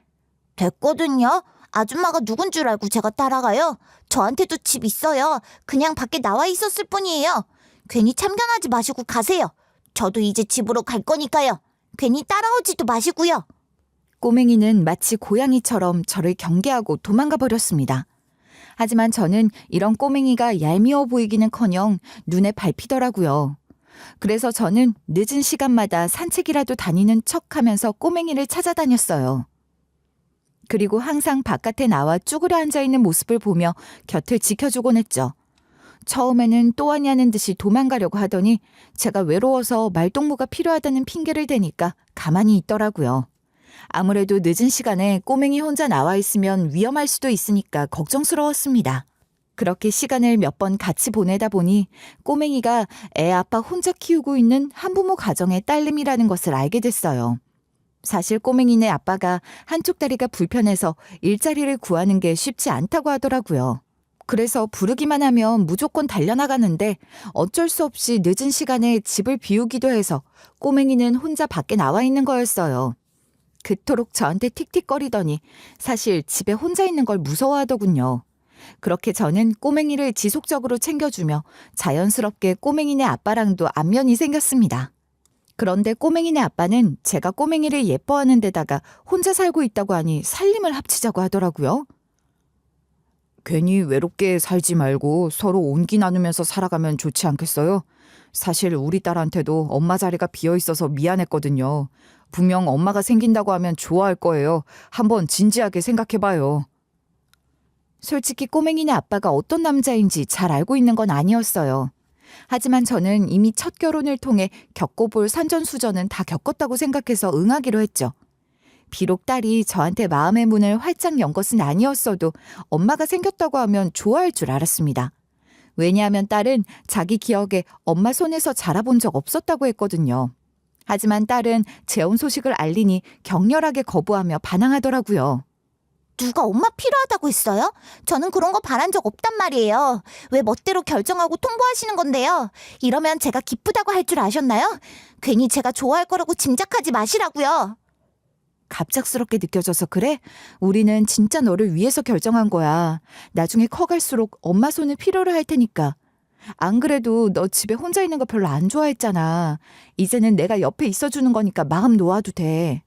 됐거든요. 아줌마가 누군 줄 알고 제가 따라가요. 저한테도 집 있어요. 그냥 밖에 나와 있었을 뿐이에요. 괜히 참견하지 마시고 가세요. 저도 이제 집으로 갈 거니까요. 괜히 따라오지도 마시고요. 꼬맹이는 마치 고양이처럼 저를 경계하고 도망가 버렸습니다. 하지만 저는 이런 꼬맹이가 얄미워 보이기는커녕 눈에 밟히더라고요. 그래서 저는 늦은 시간마다 산책이라도 다니는 척하면서 꼬맹이를 찾아다녔어요. 그리고 항상 바깥에 나와 쭈그려 앉아있는 모습을 보며 곁을 지켜주곤 했죠. 처음에는 또 하냐는 듯이 도망가려고 하더니 제가 외로워서 말동무가 필요하다는 핑계를 대니까 가만히 있더라고요. 아무래도 늦은 시간에 꼬맹이 혼자 나와 있으면 위험할 수도 있으니까 걱정스러웠습니다. 그렇게 시간을 몇 번 같이 보내다 보니 꼬맹이가 애 아빠 혼자 키우고 있는 한부모 가정의 딸내미라는 것을 알게 됐어요. 사실 꼬맹이네 아빠가 한쪽 다리가 불편해서 일자리를 구하는 게 쉽지 않다고 하더라고요. 그래서 부르기만 하면 무조건 달려나가는데 어쩔 수 없이 늦은 시간에 집을 비우기도 해서 꼬맹이는 혼자 밖에 나와 있는 거였어요. 그토록 저한테 틱틱거리더니 사실 집에 혼자 있는 걸 무서워하더군요. 그렇게 저는 꼬맹이를 지속적으로 챙겨주며 자연스럽게 꼬맹이네 아빠랑도 안면이 생겼습니다. 그런데 꼬맹이네 아빠는 제가 꼬맹이를 예뻐하는 데다가 혼자 살고 있다고 하니 살림을 합치자고 하더라고요. 괜히 외롭게 살지 말고 서로 온기 나누면서 살아가면 좋지 않겠어요? 사실 우리 딸한테도 엄마 자리가 비어 있어서 미안했거든요. 분명 엄마가 생긴다고 하면 좋아할 거예요. 한번 진지하게 생각해봐요. 솔직히 꼬맹이네 아빠가 어떤 남자인지 잘 알고 있는 건 아니었어요. 하지만 저는 이미 첫 결혼을 통해 겪어볼 산전수전은 다 겪었다고 생각해서 응하기로 했죠. 비록 딸이 저한테 마음의 문을 활짝 연 것은 아니었어도 엄마가 생겼다고 하면 좋아할 줄 알았습니다. 왜냐하면 딸은 자기 기억에 엄마 손에서 자라본 적 없었다고 했거든요. 하지만 딸은 재혼 소식을 알리니 격렬하게 거부하며 반항하더라고요. 누가 엄마 필요하다고 했어요? 저는 그런 거 바란 적 없단 말이에요. 왜 멋대로 결정하고 통보하시는 건데요? 이러면 제가 기쁘다고 할 줄 아셨나요? 괜히 제가 좋아할 거라고 짐작하지 마시라고요. 갑작스럽게 느껴져서 그래? 우리는 진짜 너를 위해서 결정한 거야. 나중에 커갈수록 엄마 손을 필요로 할 테니까. 안 그래도 너 집에 혼자 있는 거 별로 안 좋아했잖아. 이제는 내가 옆에 있어주는 거니까 마음 놓아도 돼.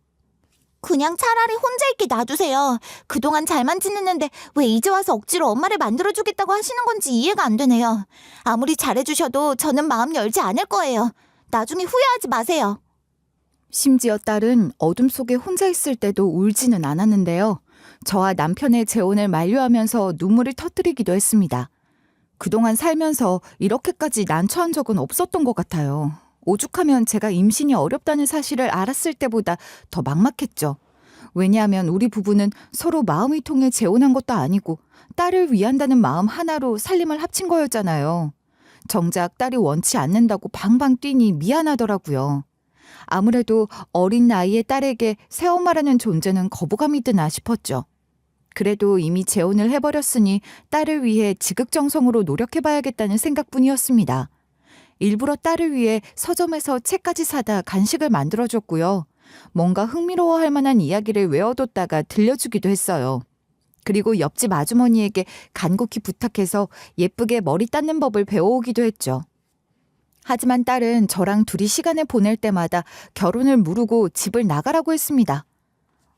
그냥 차라리 혼자 있게 놔두세요. 그동안 잘만 지냈는데 왜 이제 와서 억지로 엄마를 만들어주겠다고 하시는 건지 이해가 안 되네요. 아무리 잘해주셔도 저는 마음 열지 않을 거예요. 나중에 후회하지 마세요. 심지어 딸은 어둠 속에 혼자 있을 때도 울지는 않았는데요. 저와 남편의 재혼을 만류하면서 눈물을 터뜨리기도 했습니다. 그동안 살면서 이렇게까지 난처한 적은 없었던 것 같아요. 오죽하면 제가 임신이 어렵다는 사실을 알았을 때보다 더 막막했죠. 왜냐하면 우리 부부는 서로 마음이 통해 재혼한 것도 아니고 딸을 위한다는 마음 하나로 살림을 합친 거였잖아요. 정작 딸이 원치 않는다고 방방 뛰니 미안하더라고요. 아무래도 어린 나이의 딸에게 새엄마라는 존재는 거부감이 드나 싶었죠. 그래도 이미 재혼을 해버렸으니 딸을 위해 지극정성으로 노력해봐야겠다는 생각뿐이었습니다. 일부러 딸을 위해 서점에서 책까지 사다 간식을 만들어줬고요. 뭔가 흥미로워할 만한 이야기를 외워뒀다가 들려주기도 했어요. 그리고 옆집 아주머니에게 간곡히 부탁해서 예쁘게 머리 닦는 법을 배워오기도 했죠. 하지만 딸은 저랑 둘이 시간을 보낼 때마다 결혼을 미루고 집을 나가라고 했습니다.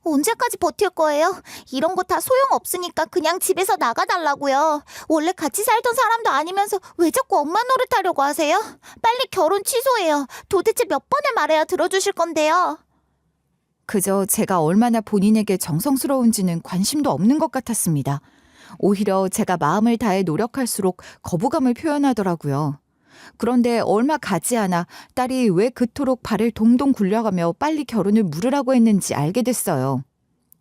언제까지 버틸 거예요? 이런 거 다 소용없으니까 그냥 집에서 나가달라고요. 원래 같이 살던 사람도 아니면서 왜 자꾸 엄마 노릇하려고 하세요? 빨리 결혼 취소해요. 도대체 몇 번을 말해야 들어주실 건데요. 그저 제가 얼마나 본인에게 정성스러운지는 관심도 없는 것 같았습니다. 오히려 제가 마음을 다해 노력할수록 거부감을 표현하더라고요. 그런데 얼마 가지 않아 딸이 왜 그토록 발을 동동 굴려가며 빨리 결혼을 물으라고 했는지 알게 됐어요.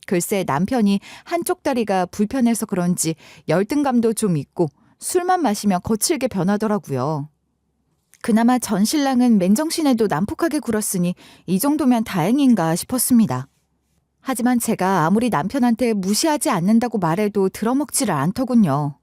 글쎄 남편이 한쪽 다리가 불편해서 그런지 열등감도 좀 있고 술만 마시면 거칠게 변하더라고요. 그나마 전 신랑은 맨정신에도 난폭하게 굴었으니 이 정도면 다행인가 싶었습니다. 하지만 제가 아무리 남편한테 무시하지 않는다고 말해도 들어먹지를 않더군요.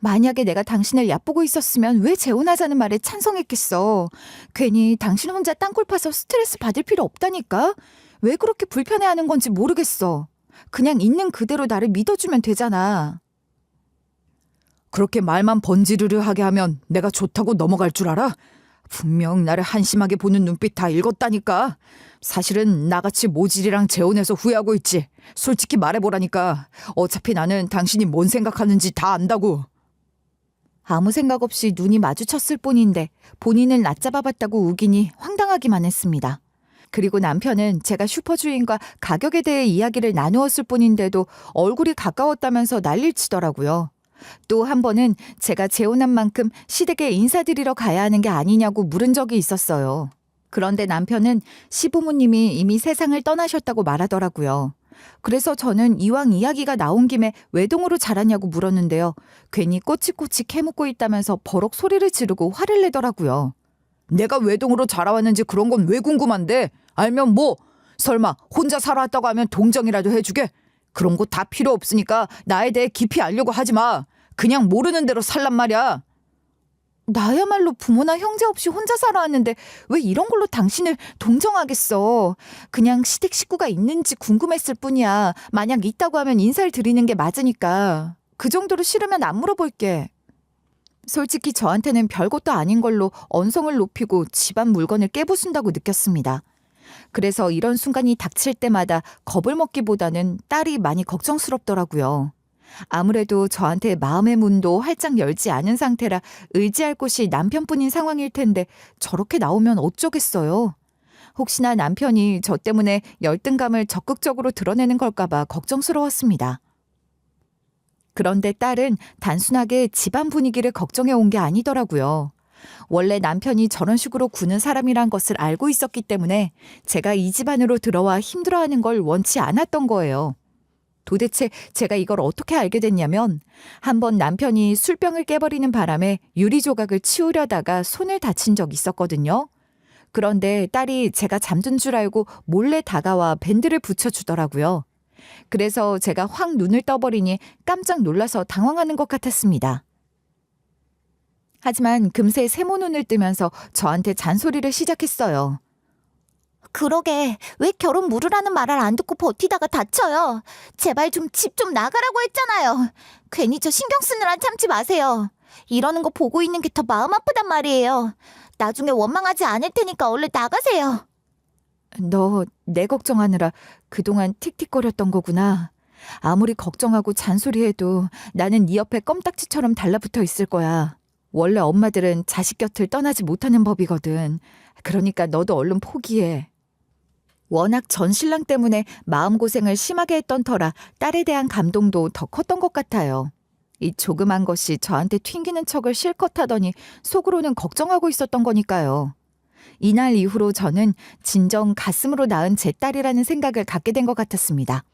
만약에 내가 당신을 얕보고 있었으면 왜 재혼하자는 말에 찬성했겠어. 괜히 당신 혼자 땅굴 파서 스트레스 받을 필요 없다니까. 왜 그렇게 불편해하는 건지 모르겠어. 그냥 있는 그대로 나를 믿어주면 되잖아. 그렇게 말만 번지르르하게 하면 내가 좋다고 넘어갈 줄 알아? 분명 나를 한심하게 보는 눈빛 다 읽었다니까. 사실은 나같이 모질이랑 재혼해서 후회하고 있지. 솔직히 말해보라니까. 어차피 나는 당신이 뭔 생각하는지 다 안다고. 아무 생각 없이 눈이 마주쳤을 뿐인데 본인을 낮잡아봤다고 우기니 황당하기만 했습니다. 그리고 남편은 제가 슈퍼주인과 가격에 대해 이야기를 나누었을 뿐인데도 얼굴이 가까웠다면서 난리를 치더라고요. 또 한 번은 제가 재혼한 만큼 시댁에 인사드리러 가야 하는 게 아니냐고 물은 적이 있었어요. 그런데 남편은 시부모님이 이미 세상을 떠나셨다고 말하더라고요. 그래서 저는 이왕 이야기가 나온 김에 외동으로 자랐냐고 물었는데요. 괜히 꼬치꼬치 캐묻고 있다면서 버럭 소리를 지르고 화를 내더라고요. 내가 외동으로 자라왔는지 그런 건 왜 궁금한데? 알면 뭐? 설마 혼자 살아왔다고 하면 동정이라도 해주게? 그런 거 다 필요 없으니까 나에 대해 깊이 알려고 하지 마. 그냥 모르는 대로 살란 말이야. 나야말로 부모나 형제 없이 혼자 살아왔는데 왜 이런 걸로 당신을 동정하겠어. 그냥 시댁 식구가 있는지 궁금했을 뿐이야. 만약 있다고 하면 인사를 드리는 게 맞으니까. 그 정도로 싫으면 안 물어볼게. 솔직히 저한테는 별것도 아닌 걸로 언성을 높이고 집안 물건을 깨부순다고 느꼈습니다. 그래서 이런 순간이 닥칠 때마다 겁을 먹기보다는 딸이 많이 걱정스럽더라고요. 아무래도 저한테 마음의 문도 활짝 열지 않은 상태라 의지할 곳이 남편뿐인 상황일 텐데 저렇게 나오면 어쩌겠어요. 혹시나 남편이 저 때문에 열등감을 적극적으로 드러내는 걸까봐 걱정스러웠습니다. 그런데 딸은 단순하게 집안 분위기를 걱정해 온 게 아니더라고요. 원래 남편이 저런 식으로 구는 사람이란 것을 알고 있었기 때문에 제가 이 집안으로 들어와 힘들어하는 걸 원치 않았던 거예요. 도대체 제가 이걸 어떻게 알게 됐냐면 한번 남편이 술병을 깨버리는 바람에 유리 조각을 치우려다가 손을 다친 적이 있었거든요. 그런데 딸이 제가 잠든 줄 알고 몰래 다가와 밴드를 붙여주더라고요. 그래서 제가 확 눈을 떠버리니 깜짝 놀라서 당황하는 것 같았습니다. 하지만 금세 세모 눈을 뜨면서 저한테 잔소리를 시작했어요. 그러게 왜 결혼 물으라는 말을 안 듣고 버티다가 다쳐요. 제발 좀 집 좀 나가라고 했잖아요. 괜히 저 신경 쓰느라 참지 마세요. 이러는 거 보고 있는 게 더 마음 아프단 말이에요. 나중에 원망하지 않을 테니까 얼른 나가세요. 너 내 걱정하느라 그동안 틱틱거렸던 거구나. 아무리 걱정하고 잔소리해도 나는 네 옆에 껌딱지처럼 달라붙어 있을 거야. 원래 엄마들은 자식 곁을 떠나지 못하는 법이거든. 그러니까 너도 얼른 포기해. 워낙 전 신랑 때문에 마음고생을 심하게 했던 터라 딸에 대한 감동도 더 컸던 것 같아요. 이 조그만 것이 저한테 튕기는 척을 실컷 하더니 속으로는 걱정하고 있었던 거니까요. 이날 이후로 저는 진정 가슴으로 낳은 제 딸이라는 생각을 갖게 된 것 같았습니다.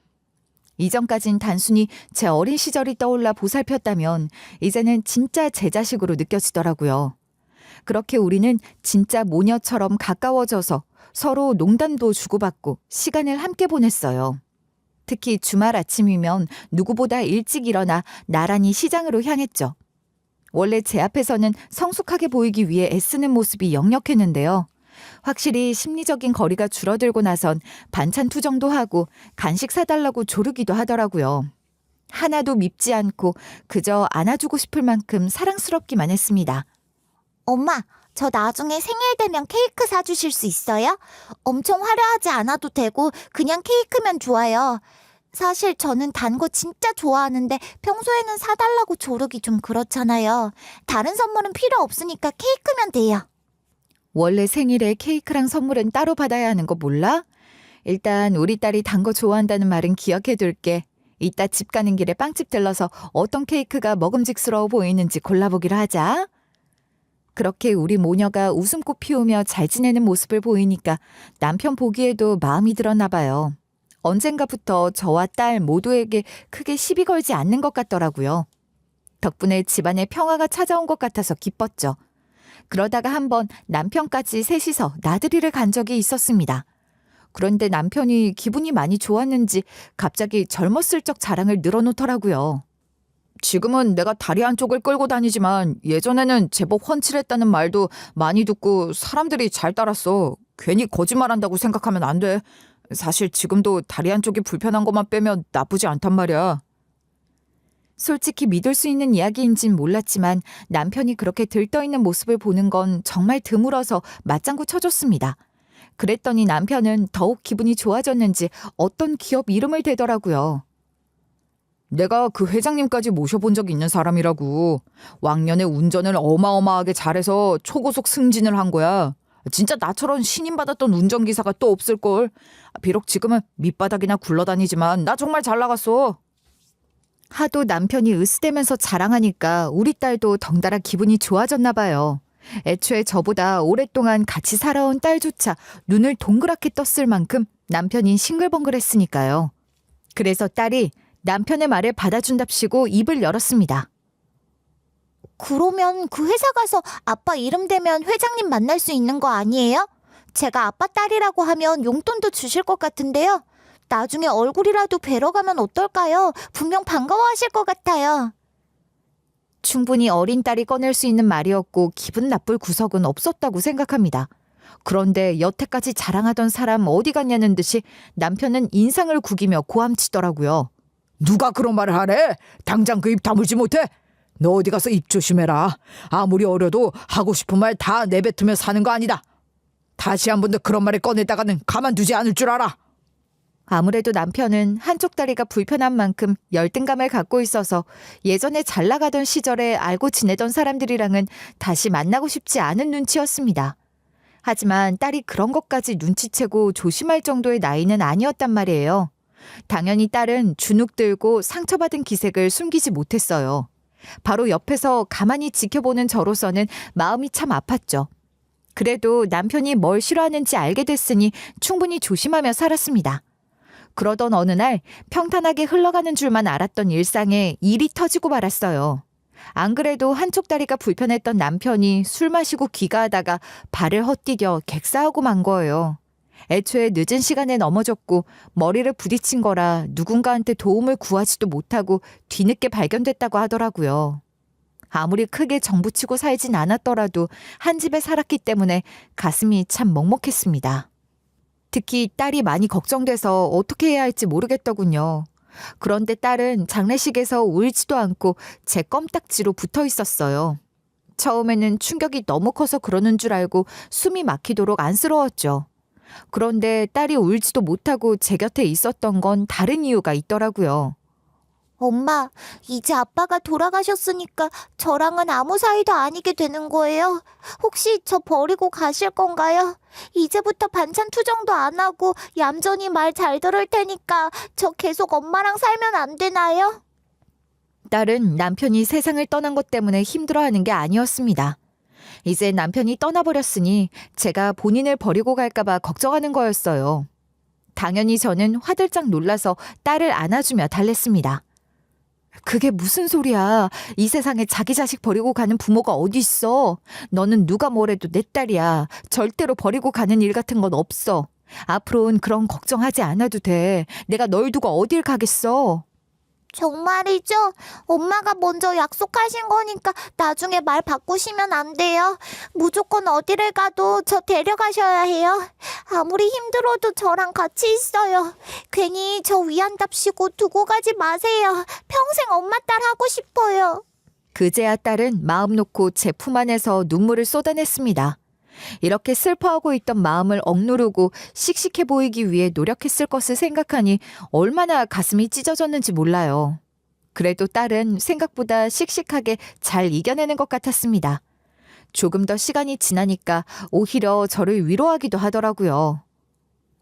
이전까진 단순히 제 어린 시절이 떠올라 보살폈다면 이제는 진짜 제 자식으로 느껴지더라고요. 그렇게 우리는 진짜 모녀처럼 가까워져서 서로 농담도 주고받고 시간을 함께 보냈어요. 특히 주말 아침이면 누구보다 일찍 일어나 나란히 시장으로 향했죠. 원래 제 앞에서는 성숙하게 보이기 위해 애쓰는 모습이 역력했는데요. 확실히 심리적인 거리가 줄어들고 나선 반찬 투정도 하고 간식 사달라고 조르기도 하더라고요. 하나도 밉지 않고 그저 안아주고 싶을 만큼 사랑스럽기만 했습니다. 엄마, 저 나중에 생일 되면 케이크 사주실 수 있어요? 엄청 화려하지 않아도 되고 그냥 케이크면 좋아요. 사실 저는 단 거 진짜 좋아하는데 평소에는 사달라고 조르기 좀 그렇잖아요. 다른 선물은 필요 없으니까 케이크면 돼요. 원래 생일에 케이크랑 선물은 따로 받아야 하는 거 몰라? 일단 우리 딸이 단 거 좋아한다는 말은 기억해둘게. 이따 집 가는 길에 빵집 들러서 어떤 케이크가 먹음직스러워 보이는지 골라보기로 하자. 그렇게 우리 모녀가 웃음꽃 피우며 잘 지내는 모습을 보이니까 남편 보기에도 마음이 들었나 봐요. 언젠가부터 저와 딸 모두에게 크게 시비 걸지 않는 것 같더라고요. 덕분에 집안에 평화가 찾아온 것 같아서 기뻤죠. 그러다가 한번 남편까지 셋이서 나들이를 간 적이 있었습니다. 그런데 남편이 기분이 많이 좋았는지 갑자기 젊었을 적 자랑을 늘어놓더라고요. 지금은 내가 다리 한쪽을 끌고 다니지만 예전에는 제법 훤칠했다는 말도 많이 듣고 사람들이 잘 따랐어. 괜히 거짓말한다고 생각하면 안 돼. 사실 지금도 다리 한쪽이 불편한 것만 빼면 나쁘지 않단 말이야. 솔직히 믿을 수 있는 이야기인진 몰랐지만 남편이 그렇게 들떠있는 모습을 보는 건 정말 드물어서 맞장구 쳐줬습니다. 그랬더니 남편은 더욱 기분이 좋아졌는지 어떤 기업 이름을 대더라고요. 내가 그 회장님까지 모셔본 적이 있는 사람이라고. 왕년에 운전을 어마어마하게 잘해서 초고속 승진을 한 거야. 진짜 나처럼 신임받았던 운전기사가 또 없을걸. 비록 지금은 밑바닥이나 굴러다니지만 나 정말 잘 나갔어. 하도 남편이 으스대면서 자랑하니까 우리 딸도 덩달아 기분이 좋아졌나 봐요. 애초에 저보다 오랫동안 같이 살아온 딸조차 눈을 동그랗게 떴을 만큼 남편이 싱글벙글했으니까요. 그래서 딸이 남편의 말을 받아준답시고 입을 열었습니다. 그러면 그 회사 가서 아빠 이름 대면 회장님 만날 수 있는 거 아니에요? 제가 아빠 딸이라고 하면 용돈도 주실 것 같은데요. 나중에 얼굴이라도 뵈러 가면 어떨까요? 분명 반가워하실 것 같아요. 충분히 어린 딸이 꺼낼 수 있는 말이었고 기분 나쁠 구석은 없었다고 생각합니다. 그런데 여태까지 자랑하던 사람 어디 갔냐는 듯이 남편은 인상을 구기며 고함치더라고요. 누가 그런 말을 하래? 당장 그 입 다물지 못해? 너 어디 가서 입 조심해라. 아무리 어려도 하고 싶은 말 다 내뱉으며 사는 거 아니다. 다시 한 번 더 그런 말을 꺼내다가는 가만두지 않을 줄 알아. 아무래도 남편은 한쪽 다리가 불편한 만큼 열등감을 갖고 있어서 예전에 잘 나가던 시절에 알고 지내던 사람들이랑은 다시 만나고 싶지 않은 눈치였습니다. 하지만 딸이 그런 것까지 눈치채고 조심할 정도의 나이는 아니었단 말이에요. 당연히 딸은 주눅 들고 상처받은 기색을 숨기지 못했어요. 바로 옆에서 가만히 지켜보는 저로서는 마음이 참 아팠죠. 그래도 남편이 뭘 싫어하는지 알게 됐으니 충분히 조심하며 살았습니다. 그러던 어느 날 평탄하게 흘러가는 줄만 알았던 일상에 일이 터지고 말았어요. 안 그래도 한쪽 다리가 불편했던 남편이 술 마시고 귀가하다가 발을 헛디뎌 객사하고 만 거예요. 애초에 늦은 시간에 넘어졌고 머리를 부딪힌 거라 누군가한테 도움을 구하지도 못하고 뒤늦게 발견됐다고 하더라고요. 아무리 크게 정부치고 살진 않았더라도 한 집에 살았기 때문에 가슴이 참 먹먹했습니다. 특히 딸이 많이 걱정돼서 어떻게 해야 할지 모르겠더군요. 그런데 딸은 장례식에서 울지도 않고 제 껌딱지로 붙어 있었어요. 처음에는 충격이 너무 커서 그러는 줄 알고 숨이 막히도록 안쓰러웠죠. 그런데 딸이 울지도 못하고 제 곁에 있었던 건 다른 이유가 있더라고요. 엄마, 이제 아빠가 돌아가셨으니까 저랑은 아무 사이도 아니게 되는 거예요. 혹시 저 버리고 가실 건가요? 이제부터 반찬 투정도 안 하고 얌전히 말 잘 들을 테니까 저 계속 엄마랑 살면 안 되나요? 딸은 남편이 세상을 떠난 것 때문에 힘들어하는 게 아니었습니다. 이제 남편이 떠나버렸으니 제가 본인을 버리고 갈까봐 걱정하는 거였어요. 당연히 저는 화들짝 놀라서 딸을 안아주며 달랬습니다. 그게 무슨 소리야. 이 세상에 자기 자식 버리고 가는 부모가 어디 있어. 너는 누가 뭐래도 내 딸이야. 절대로 버리고 가는 일 같은 건 없어. 앞으로는 그런 걱정하지 않아도 돼. 내가 널 두고 어딜 가겠어. 정말이죠? 엄마가 먼저 약속하신 거니까 나중에 말 바꾸시면 안 돼요. 무조건 어디를 가도 저 데려가셔야 해요. 아무리 힘들어도 저랑 같이 있어요. 괜히 저 위안답시고 두고 가지 마세요. 평생 엄마 딸 하고 싶어요. 그제야 딸은 마음 놓고 제 품 안에서 눈물을 쏟아냈습니다. 이렇게 슬퍼하고 있던 마음을 억누르고 씩씩해 보이기 위해 노력했을 것을 생각하니 얼마나 가슴이 찢어졌는지 몰라요. 그래도 딸은 생각보다 씩씩하게 잘 이겨내는 것 같았습니다. 조금 더 시간이 지나니까 오히려 저를 위로하기도 하더라고요.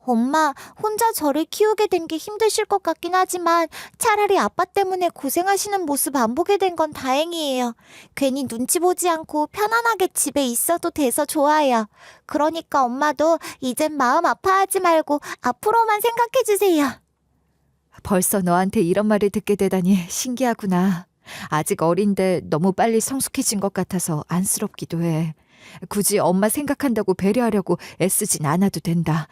엄마, 혼자 저를 키우게 된 게 힘드실 것 같긴 하지만 차라리 아빠 때문에 고생하시는 모습 안 보게 된 건 다행이에요. 괜히 눈치 보지 않고 편안하게 집에 있어도 돼서 좋아요. 그러니까 엄마도 이젠 마음 아파하지 말고 앞으로만 생각해주세요. 벌써 너한테 이런 말을 듣게 되다니 신기하구나. 아직 어린데 너무 빨리 성숙해진 것 같아서 안쓰럽기도 해. 굳이 엄마 생각한다고 배려하려고 애쓰진 않아도 된다.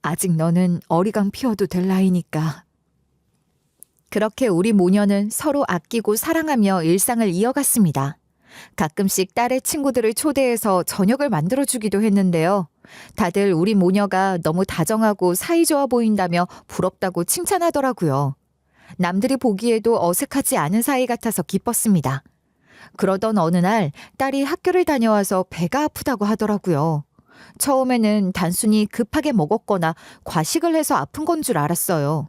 아직 너는 어리광 피워도 될 나이니까. 그렇게 우리 모녀는 서로 아끼고 사랑하며 일상을 이어갔습니다. 가끔씩 딸의 친구들을 초대해서 저녁을 만들어주기도 했는데요. 다들 우리 모녀가 너무 다정하고 사이좋아 보인다며 부럽다고 칭찬하더라고요. 남들이 보기에도 어색하지 않은 사이 같아서 기뻤습니다. 그러던 어느 날 딸이 학교를 다녀와서 배가 아프다고 하더라고요. 처음에는 단순히 급하게 먹었거나 과식을 해서 아픈 건 줄 알았어요.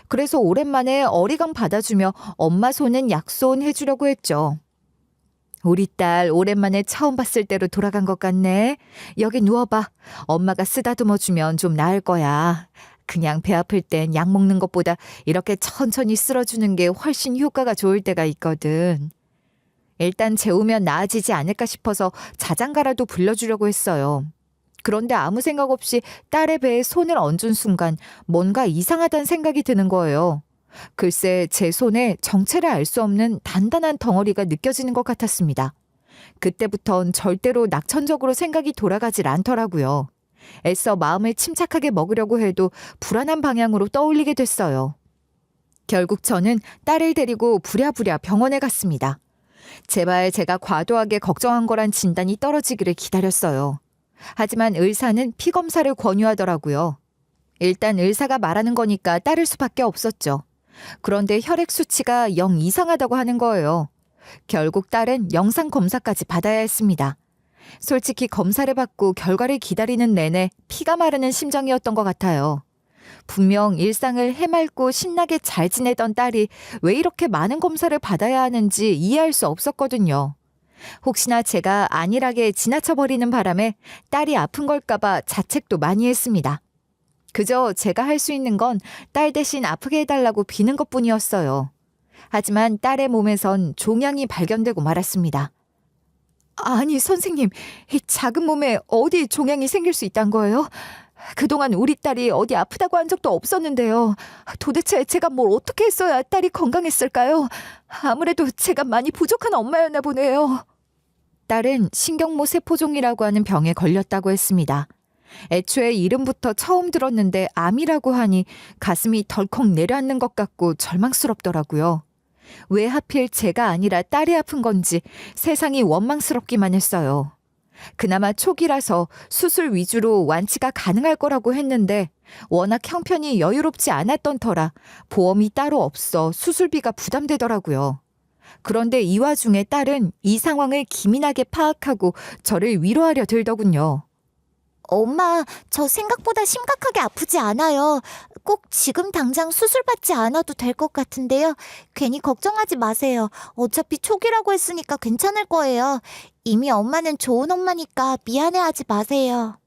그래서 오랜만에 어리광 받아주며 엄마 손은 약손 해주려고 했죠. 우리 딸 오랜만에 처음 봤을 때로 돌아간 것 같네. 여기 누워봐. 엄마가 쓰다듬어주면 좀 나을 거야. 그냥 배 아플 땐 약 먹는 것보다 이렇게 천천히 쓸어주는 게 훨씬 효과가 좋을 때가 있거든. 일단 재우면 나아지지 않을까 싶어서 자장가라도 불러주려고 했어요. 그런데 아무 생각 없이 딸의 배에 손을 얹은 순간 뭔가 이상하다는 생각이 드는 거예요. 글쎄 제 손에 정체를 알 수 없는 단단한 덩어리가 느껴지는 것 같았습니다. 그때부턴 절대로 낙천적으로 생각이 돌아가질 않더라고요. 애써 마음을 침착하게 먹으려고 해도 불안한 방향으로 떠올리게 됐어요. 결국 저는 딸을 데리고 부랴부랴 병원에 갔습니다. 제발 제가 과도하게 걱정한 거란 진단이 떨어지기를 기다렸어요. 하지만 의사는 피 검사를 권유하더라고요. 일단 의사가 말하는 거니까 따를 수밖에 없었죠. 그런데 혈액 수치가 영 이상하다고 하는 거예요. 결국 딸은 영상 검사까지 받아야 했습니다. 솔직히 검사를 받고 결과를 기다리는 내내 피가 마르는 심정이었던 것 같아요. 분명 일상을 해맑고 신나게 잘 지내던 딸이 왜 이렇게 많은 검사를 받아야 하는지 이해할 수 없었거든요. 혹시나 제가 안일하게 지나쳐버리는 바람에 딸이 아픈 걸까봐 자책도 많이 했습니다. 그저 제가 할 수 있는 건 딸 대신 아프게 해달라고 비는 것뿐이었어요. 하지만 딸의 몸에선 종양이 발견되고 말았습니다. 아니 선생님, 이 작은 몸에 어디 종양이 생길 수 있단 거예요? 그동안 우리 딸이 어디 아프다고 한 적도 없었는데요. 도대체 제가 뭘 어떻게 했어야 딸이 건강했을까요? 아무래도 제가 많이 부족한 엄마였나 보네요. 딸은 신경모 세포종이라고 하는 병에 걸렸다고 했습니다. 애초에 이름부터 처음 들었는데 암이라고 하니 가슴이 덜컥 내려앉는 것 같고 절망스럽더라고요. 왜 하필 제가 아니라 딸이 아픈 건지 세상이 원망스럽기만 했어요. 그나마 초기라서 수술 위주로 완치가 가능할 거라고 했는데 워낙 형편이 여유롭지 않았던 터라 보험이 따로 없어 수술비가 부담되더라고요. 그런데 이 와중에 딸은 이 상황을 기민하게 파악하고 저를 위로하려 들더군요. 엄마, 저 생각보다 심각하게 아프지 않아요. 꼭 지금 당장 수술 받지 않아도 될 것 같은데요. 괜히 걱정하지 마세요. 어차피 초기라고 했으니까 괜찮을 거예요. 이미 엄마는 좋은 엄마니까 미안해하지 마세요.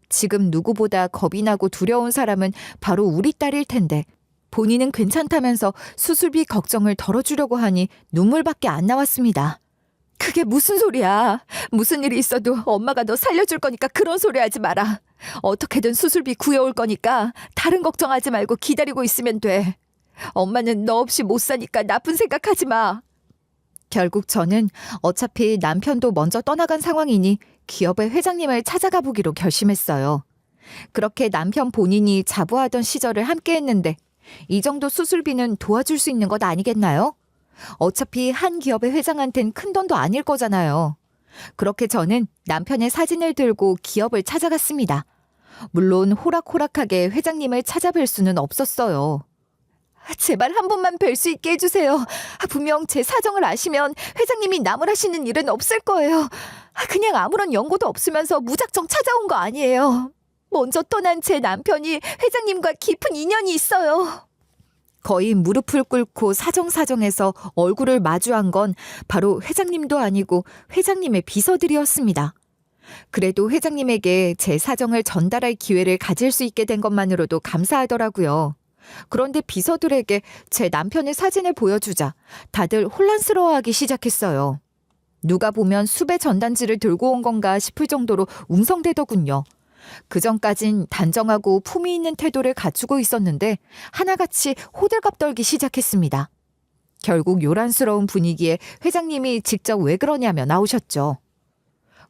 지금 누구보다 겁이 나고 두려운 사람은 바로 우리 딸일 텐데 본인은 괜찮다면서 수술비 걱정을 덜어주려고 하니 눈물밖에 안 나왔습니다. 그게 무슨 소리야. 무슨 일이 있어도 엄마가 너 살려줄 거니까 그런 소리 하지 마라. 어떻게든 수술비 구해올 거니까 다른 걱정하지 말고 기다리고 있으면 돼. 엄마는 너 없이 못 사니까 나쁜 생각하지 마. 결국 저는 어차피 남편도 먼저 떠나간 상황이니 기업의 회장님을 찾아가 보기로 결심했어요. 그렇게 남편 본인이 자부하던 시절을 함께 했는데 이 정도 수술비는 도와줄 수 있는 것 아니겠나요? 어차피 한 기업의 회장한텐 큰 돈도 아닐 거잖아요. 그렇게 저는 남편의 사진을 들고 기업을 찾아갔습니다. 물론 호락호락하게 회장님을 찾아뵐 수는 없었어요. 제발 한 번만 뵐 수 있게 해주세요. 분명 제 사정을 아시면 회장님이 나무라시는 일은 없을 거예요. 그냥 아무런 연고도 없으면서 무작정 찾아온 거 아니에요. 먼저 떠난 제 남편이 회장님과 깊은 인연이 있어요. 거의 무릎을 꿇고 사정사정해서 얼굴을 마주한 건 바로 회장님도 아니고 회장님의 비서들이었습니다. 그래도 회장님에게 제 사정을 전달할 기회를 가질 수 있게 된 것만으로도 감사하더라고요. 그런데 비서들에게 제 남편의 사진을 보여주자 다들 혼란스러워하기 시작했어요. 누가 보면 수배 전단지를 들고 온 건가 싶을 정도로 웅성대더군요. 그전까진 단정하고 품위 있는 태도를 갖추고 있었는데 하나같이 호들갑 떨기 시작했습니다. 결국 요란스러운 분위기에 회장님이 직접 왜 그러냐며 나오셨죠.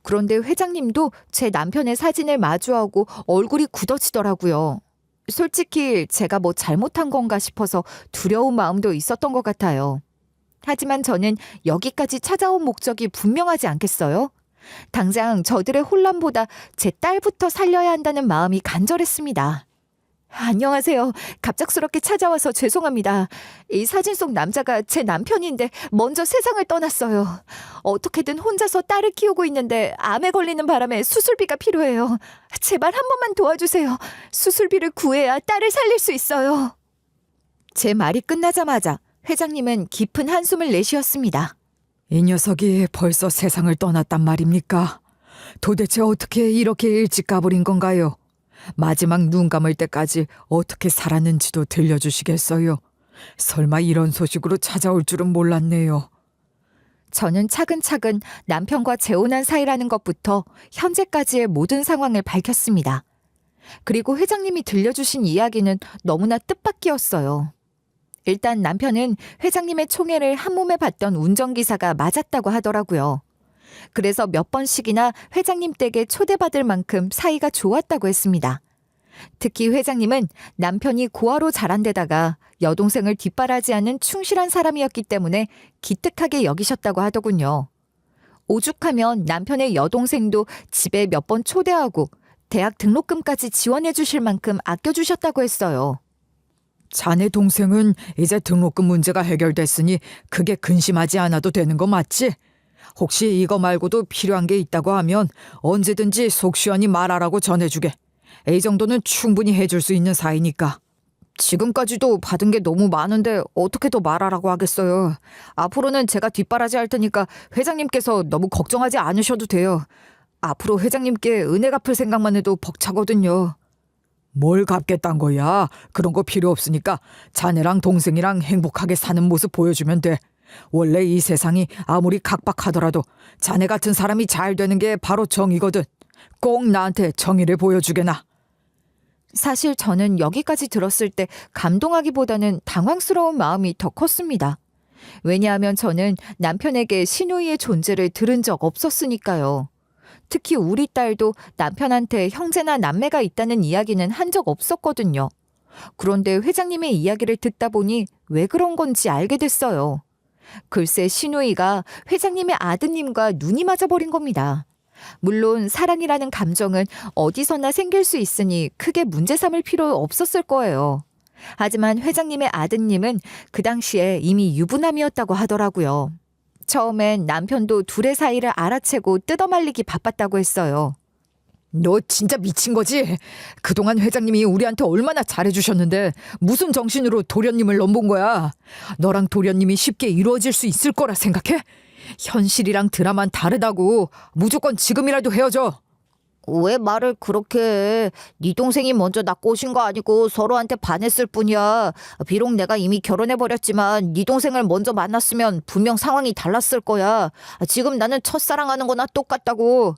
그런데 회장님도 제 남편의 사진을 마주하고 얼굴이 굳어지더라고요. 솔직히 제가 뭐 잘못한 건가 싶어서 두려운 마음도 있었던 것 같아요. 하지만 저는 여기까지 찾아온 목적이 분명하지 않겠어요? 당장 저들의 혼란보다 제 딸부터 살려야 한다는 마음이 간절했습니다. 안녕하세요. 갑작스럽게 찾아와서 죄송합니다. 이 사진 속 남자가 제 남편인데 먼저 세상을 떠났어요. 어떻게든 혼자서 딸을 키우고 있는데 암에 걸리는 바람에 수술비가 필요해요. 제발 한 번만 도와주세요. 수술비를 구해야 딸을 살릴 수 있어요. 제 말이 끝나자마자 회장님은 깊은 한숨을 내쉬었습니다. 이 녀석이 벌써 세상을 떠났단 말입니까? 도대체 어떻게 이렇게 일찍 가버린 건가요? 마지막 눈 감을 때까지 어떻게 살았는지도 들려주시겠어요? 설마 이런 소식으로 찾아올 줄은 몰랐네요. 저는 차근차근 남편과 재혼한 사이라는 것부터 현재까지의 모든 상황을 밝혔습니다. 그리고 회장님이 들려주신 이야기는 너무나 뜻밖이었어요. 일단 남편은 회장님의 총애를 한몸에 받던 운전기사가 맞았다고 하더라고요. 그래서 몇 번씩이나 회장님 댁에 초대받을 만큼 사이가 좋았다고 했습니다. 특히 회장님은 남편이 고아로 자란 데다가 여동생을 뒷바라지하는 충실한 사람이었기 때문에 기특하게 여기셨다고 하더군요. 오죽하면 남편의 여동생도 집에 몇 번 초대하고 대학 등록금까지 지원해 주실 만큼 아껴주셨다고 했어요. 자네 동생은 이제 등록금 문제가 해결됐으니 크게 근심하지 않아도 되는 거 맞지? 혹시 이거 말고도 필요한 게 있다고 하면 언제든지 속 시원히 말하라고 전해주게. 이 정도는 충분히 해줄 수 있는 사이니까. 지금까지도 받은 게 너무 많은데 어떻게 더 말하라고 하겠어요. 앞으로는 제가 뒷바라지 할 테니까 회장님께서 너무 걱정하지 않으셔도 돼요. 앞으로 회장님께 은혜 갚을 생각만 해도 벅차거든요. 뭘 갚겠단 거야? 그런 거 필요 없으니까 자네랑 동생이랑 행복하게 사는 모습 보여주면 돼. 원래 이 세상이 아무리 각박하더라도 자네 같은 사람이 잘 되는 게 바로 정의거든. 꼭 나한테 정의를 보여주게나. 사실 저는 여기까지 들었을 때 감동하기보다는 당황스러운 마음이 더 컸습니다. 왜냐하면 저는 남편에게 시누이의 존재를 들은 적 없었으니까요. 특히 우리 딸도 남편한테 형제나 남매가 있다는 이야기는 한 적 없었거든요. 그런데 회장님의 이야기를 듣다 보니 왜 그런 건지 알게 됐어요. 글쎄 시누이가 회장님의 아드님과 눈이 맞아버린 겁니다. 물론 사랑이라는 감정은 어디서나 생길 수 있으니 크게 문제 삼을 필요 없었을 거예요. 하지만 회장님의 아드님은 그 당시에 이미 유부남이었다고 하더라고요. 처음엔 남편도 둘의 사이를 알아채고 뜯어말리기 바빴다고 했어요. 너 진짜 미친 거지? 그동안 회장님이 우리한테 얼마나 잘해주셨는데 무슨 정신으로 도련님을 넘본 거야? 너랑 도련님이 쉽게 이루어질 수 있을 거라 생각해? 현실이랑 드라마는 다르다고. 무조건 지금이라도 헤어져. 왜 말을 그렇게 해? 네 동생이 먼저 나 꼬신 거 아니고 서로한테 반했을 뿐이야. 비록 내가 이미 결혼해버렸지만 네 동생을 먼저 만났으면 분명 상황이 달랐을 거야. 지금 나는 첫사랑하는 거나 똑같다고.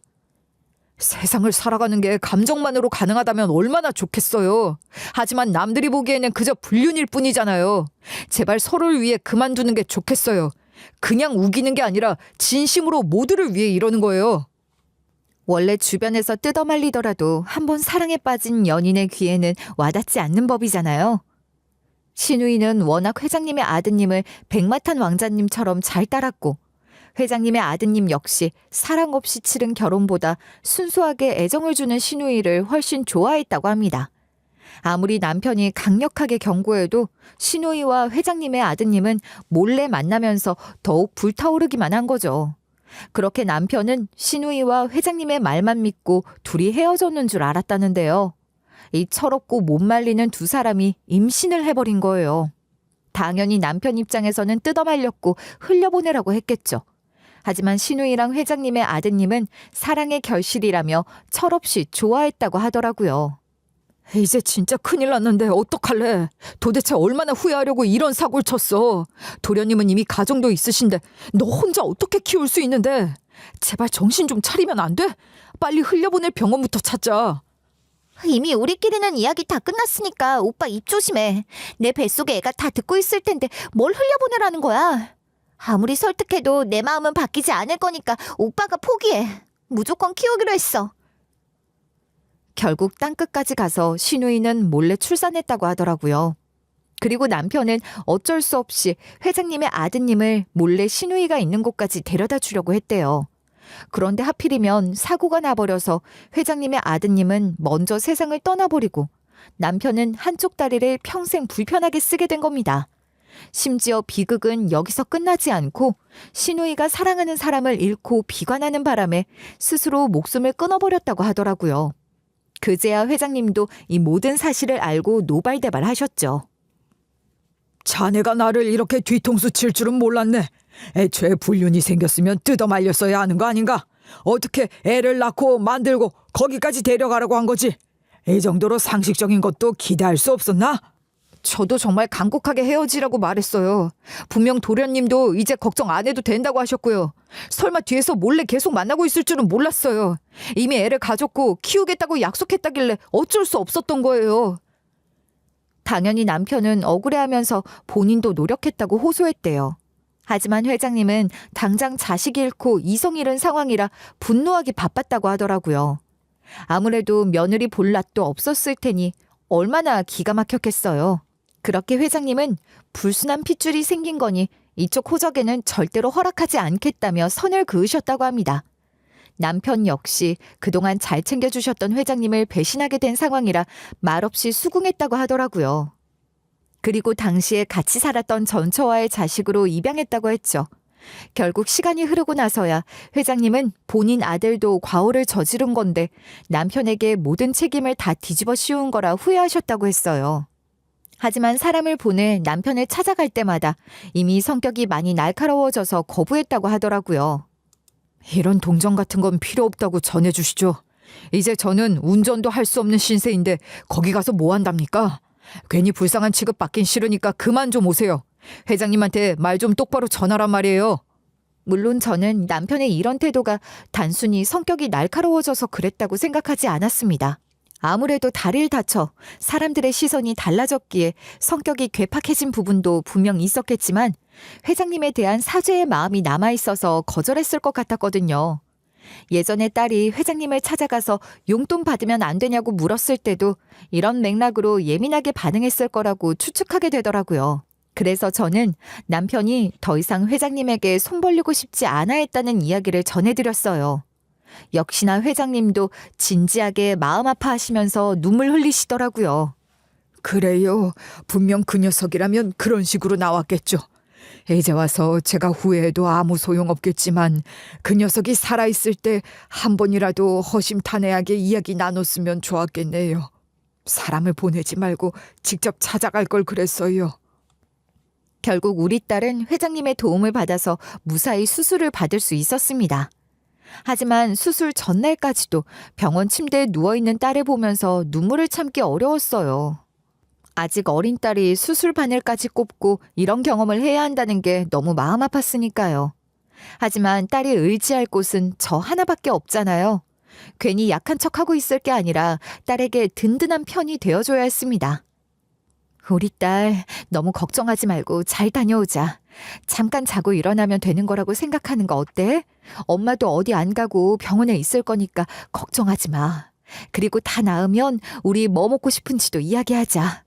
세상을 살아가는 게 감정만으로 가능하다면 얼마나 좋겠어요. 하지만 남들이 보기에는 그저 불륜일 뿐이잖아요. 제발 서로를 위해 그만두는 게 좋겠어요. 그냥 우기는 게 아니라 진심으로 모두를 위해 이러는 거예요. 원래 주변에서 뜯어말리더라도 한번 사랑에 빠진 연인의 귀에는 와닿지 않는 법이잖아요. 시누이는 워낙 회장님의 아드님을 백마탄 왕자님처럼 잘 따랐고 회장님의 아드님 역시 사랑 없이 치른 결혼보다 순수하게 애정을 주는 시누이를 훨씬 좋아했다고 합니다. 아무리 남편이 강력하게 경고해도 시누이와 회장님의 아드님은 몰래 만나면서 더욱 불타오르기만 한 거죠. 그렇게 남편은 시누이와 회장님의 말만 믿고 둘이 헤어졌는 줄 알았다는데요. 이 철없고 못 말리는 두 사람이 임신을 해버린 거예요. 당연히 남편 입장에서는 뜯어말렸고 흘려보내라고 했겠죠. 하지만 신우이랑 회장님의 아드님은 사랑의 결실이라며 철없이 좋아했다고 하더라고요. 이제 진짜 큰일 났는데 어떡할래? 도대체 얼마나 후회하려고 이런 사고를 쳤어? 도련님은 이미 가정도 있으신데 너 혼자 어떻게 키울 수 있는데? 제발 정신 좀 차리면 안 돼? 빨리 흘려보낼 병원부터 찾자. 이미 우리끼리는 이야기 다 끝났으니까 오빠 입 조심해. 내 뱃속에 애가 다 듣고 있을 텐데 뭘 흘려보내라는 거야. 아무리 설득해도 내 마음은 바뀌지 않을 거니까 오빠가 포기해. 무조건 키우기로 했어. 결국 땅끝까지 가서 신우이는 몰래 출산했다고 하더라고요. 그리고 남편은 어쩔 수 없이 회장님의 아드님을 몰래 신우이가 있는 곳까지 데려다 주려고 했대요. 그런데 하필이면 사고가 나버려서 회장님의 아드님은 먼저 세상을 떠나버리고 남편은 한쪽 다리를 평생 불편하게 쓰게 된 겁니다. 심지어 비극은 여기서 끝나지 않고 신우이가 사랑하는 사람을 잃고 비관하는 바람에 스스로 목숨을 끊어버렸다고 하더라고요. 그제야 회장님도 이 모든 사실을 알고 노발대발하셨죠. 자네가 나를 이렇게 뒤통수 칠 줄은 몰랐네. 애초에 불륜이 생겼으면 뜯어 말렸어야 하는 거 아닌가? 어떻게 애를 낳고 만들고 거기까지 데려가라고 한 거지? 이 정도로 상식적인 것도 기대할 수 없었나? 저도 정말 간곡하게 헤어지라고 말했어요. 분명 도련님도 이제 걱정 안 해도 된다고 하셨고요. 설마 뒤에서 몰래 계속 만나고 있을 줄은 몰랐어요. 이미 애를 가졌고 키우겠다고 약속했다길래 어쩔 수 없었던 거예요. 당연히 남편은 억울해하면서 본인도 노력했다고 호소했대요. 하지만 회장님은 당장 자식 잃고 이성 잃은 상황이라 분노하기 바빴다고 하더라고요. 아무래도 며느리 볼 낯도 없었을 테니 얼마나 기가 막혔겠어요. 그렇게 회장님은 불순한 핏줄이 생긴 거니 이쪽 호적에는 절대로 허락하지 않겠다며 선을 그으셨다고 합니다. 남편 역시 그동안 잘 챙겨주셨던 회장님을 배신하게 된 상황이라 말없이 수긍했다고 하더라고요. 그리고 당시에 같이 살았던 전처와의 자식으로 입양했다고 했죠. 결국 시간이 흐르고 나서야 회장님은 본인 아들도 과오를 저지른 건데 남편에게 모든 책임을 다 뒤집어 씌운 거라 후회하셨다고 했어요. 하지만 사람을 보내 남편을 찾아갈 때마다 이미 성격이 많이 날카로워져서 거부했다고 하더라고요. 이런 동정 같은 건 필요 없다고 전해주시죠. 이제 저는 운전도 할 수 없는 신세인데 거기 가서 뭐 한답니까? 괜히 불쌍한 취급 받긴 싫으니까 그만 좀 오세요. 회장님한테 말 좀 똑바로 전하란 말이에요. 물론 저는 남편의 이런 태도가 단순히 성격이 날카로워져서 그랬다고 생각하지 않았습니다. 아무래도 다리를 다쳐 사람들의 시선이 달라졌기에 성격이 괴팍해진 부분도 분명 있었겠지만 회장님에 대한 사죄의 마음이 남아있어서 거절했을 것 같았거든요. 예전에 딸이 회장님을 찾아가서 용돈 받으면 안 되냐고 물었을 때도 이런 맥락으로 예민하게 반응했을 거라고 추측하게 되더라고요. 그래서 저는 남편이 더 이상 회장님에게 손 벌리고 싶지 않아 했다는 이야기를 전해드렸어요. 역시나 회장님도 진지하게 마음 아파하시면서 눈물 흘리시더라고요. 그래요. 분명 그 녀석이라면 그런 식으로 나왔겠죠. 이제 와서 제가 후회해도 아무 소용없겠지만 그 녀석이 살아있을 때 한 번이라도 허심탄회하게 이야기 나눴으면 좋았겠네요. 사람을 보내지 말고 직접 찾아갈 걸 그랬어요. 결국 우리 딸은 회장님의 도움을 받아서 무사히 수술을 받을 수 있었습니다. 하지만 수술 전날까지도 병원 침대에 누워있는 딸을 보면서 눈물을 참기 어려웠어요. 아직 어린 딸이 수술 바늘까지 꼽고 이런 경험을 해야 한다는 게 너무 마음 아팠으니까요. 하지만 딸이 의지할 곳은 저 하나밖에 없잖아요. 괜히 약한 척하고 있을 게 아니라 딸에게 든든한 편이 되어줘야 했습니다. 우리 딸 너무 걱정하지 말고 잘 다녀오자. 잠깐 자고 일어나면 되는 거라고 생각하는 거 어때? 엄마도 어디 안 가고 병원에 있을 거니까 걱정하지 마. 그리고 다 나으면 우리 뭐 먹고 싶은지도 이야기하자.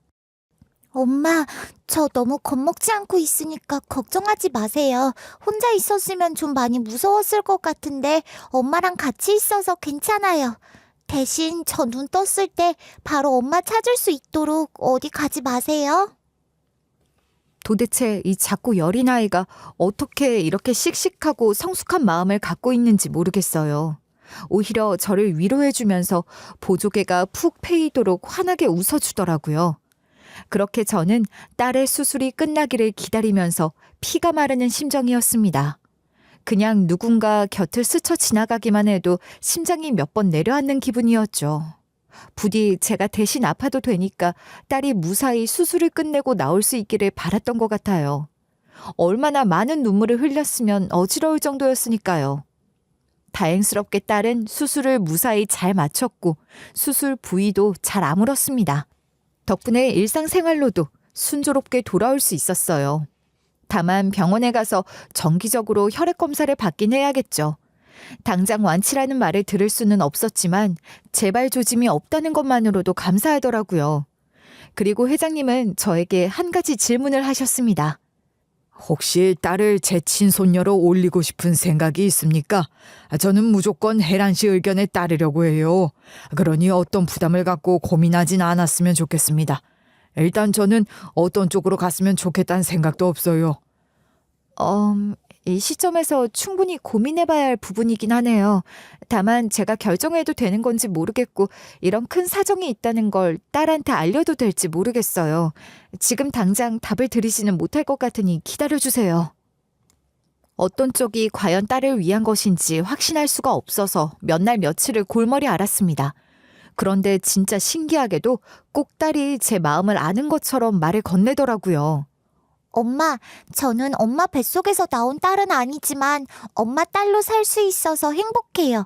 엄마, 저 너무 겁먹지 않고 있으니까 걱정하지 마세요. 혼자 있었으면 좀 많이 무서웠을 것 같은데 엄마랑 같이 있어서 괜찮아요. 대신 저 눈 떴을 때 바로 엄마 찾을 수 있도록 어디 가지 마세요. 도대체 이 작고 여린 아이가 어떻게 이렇게 씩씩하고 성숙한 마음을 갖고 있는지 모르겠어요. 오히려 저를 위로해주면서 보조개가 푹 패이도록 환하게 웃어주더라고요. 그렇게 저는 딸의 수술이 끝나기를 기다리면서 피가 마르는 심정이었습니다. 그냥 누군가 곁을 스쳐 지나가기만 해도 심장이 몇 번 내려앉는 기분이었죠. 부디 제가 대신 아파도 되니까 딸이 무사히 수술을 끝내고 나올 수 있기를 바랐던 것 같아요. 얼마나 많은 눈물을 흘렸으면 어지러울 정도였으니까요. 다행스럽게 딸은 수술을 무사히 잘 마쳤고 수술 부위도 잘 아물었습니다. 덕분에 일상생활로도 순조롭게 돌아올 수 있었어요. 다만 병원에 가서 정기적으로 혈액 검사를 받긴 해야겠죠. 당장 완치라는 말을 들을 수는 없었지만 재발 조짐이 없다는 것만으로도 감사하더라고요. 그리고 회장님은 저에게 한 가지 질문을 하셨습니다. 혹시 딸을 제 친손녀로 올리고 싶은 생각이 있습니까? 저는 무조건 혜란 씨 의견에 따르려고 해요. 그러니 어떤 부담을 갖고 고민하진 않았으면 좋겠습니다. 일단 저는 어떤 쪽으로 갔으면 좋겠다는 생각도 없어요. 이 시점에서 충분히 고민해봐야 할 부분이긴 하네요. 다만 제가 결정해도 되는 건지 모르겠고 이런 큰 사정이 있다는 걸 딸한테 알려도 될지 모르겠어요. 지금 당장 답을 드리지는 못할 것 같으니 기다려주세요. 어떤 쪽이 과연 딸을 위한 것인지 확신할 수가 없어서 몇 날 며칠을 골머리 앓았습니다. 그런데 진짜 신기하게도 꼭 딸이 제 마음을 아는 것처럼 말을 건네더라고요. 엄마, 저는 엄마 뱃속에서 나온 딸은 아니지만 엄마 딸로 살 수 있어서 행복해요.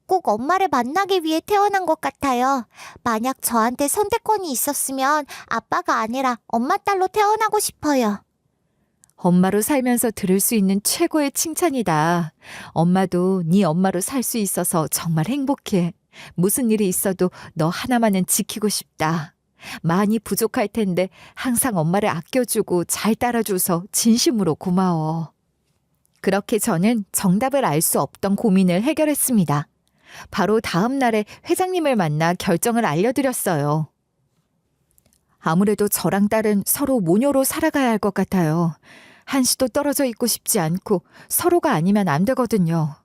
꼭 엄마를 만나기 위해 태어난 것 같아요. 만약 저한테 선택권이 있었으면 아빠가 아니라 엄마 딸로 태어나고 싶어요. 엄마로 살면서 들을 수 있는 최고의 칭찬이다. 엄마도 네 엄마로 살 수 있어서 정말 행복해. 무슨 일이 있어도 너 하나만은 지키고 싶다. 많이 부족할 텐데 항상 엄마를 아껴주고 잘 따라줘서 진심으로 고마워. 그렇게 저는 정답을 알 수 없던 고민을 해결했습니다. 바로 다음 날에 회장님을 만나 결정을 알려드렸어요. 아무래도 저랑 딸은 서로 모녀로 살아가야 할 것 같아요. 한시도 떨어져 있고 싶지 않고 서로가 아니면 안 되거든요.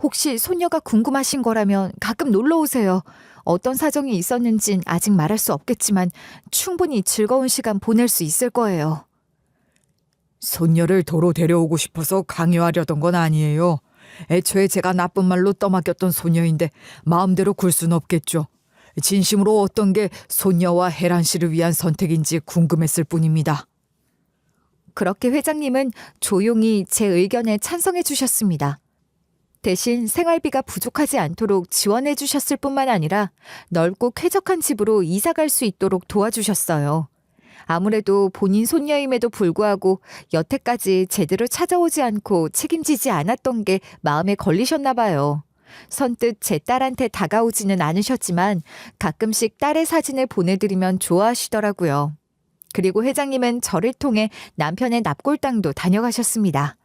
혹시 손녀가 궁금하신 거라면 가끔 놀러 오세요. 어떤 사정이 있었는진 아직 말할 수 없겠지만 충분히 즐거운 시간 보낼 수 있을 거예요. 손녀를 도로 데려오고 싶어서 강요하려던 건 아니에요. 애초에 제가 나쁜 말로 떠맡겼던 소녀인데 마음대로 굴 순 없겠죠. 진심으로 어떤 게 손녀와 혜란 씨를 위한 선택인지 궁금했을 뿐입니다. 그렇게 회장님은 조용히 제 의견에 찬성해 주셨습니다. 대신 생활비가 부족하지 않도록 지원해 주셨을 뿐만 아니라 넓고 쾌적한 집으로 이사 갈 수 있도록 도와주셨어요. 아무래도 본인 손녀임에도 불구하고 여태까지 제대로 찾아오지 않고 책임지지 않았던 게 마음에 걸리셨나 봐요. 선뜻 제 딸한테 다가오지는 않으셨지만 가끔씩 딸의 사진을 보내드리면 좋아하시더라고요. 그리고 회장님은 저를 통해 남편의 납골당도 다녀가셨습니다.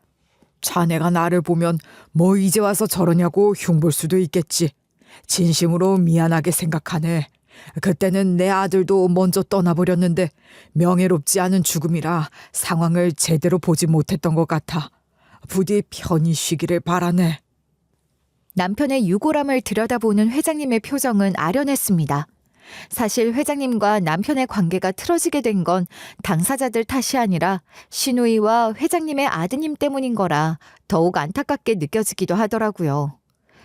자네가 나를 보면 뭐 이제 와서 저러냐고 흉볼 수도 있겠지. 진심으로 미안하게 생각하네. 그때는 내 아들도 먼저 떠나버렸는데 명예롭지 않은 죽음이라 상황을 제대로 보지 못했던 것 같아. 부디 편히 쉬기를 바라네. 남편의 유골함을 들여다보는 회장님의 표정은 아련했습니다. 사실 회장님과 남편의 관계가 틀어지게 된 건 당사자들 탓이 아니라 시누이와 회장님의 아드님 때문인 거라 더욱 안타깝게 느껴지기도 하더라고요.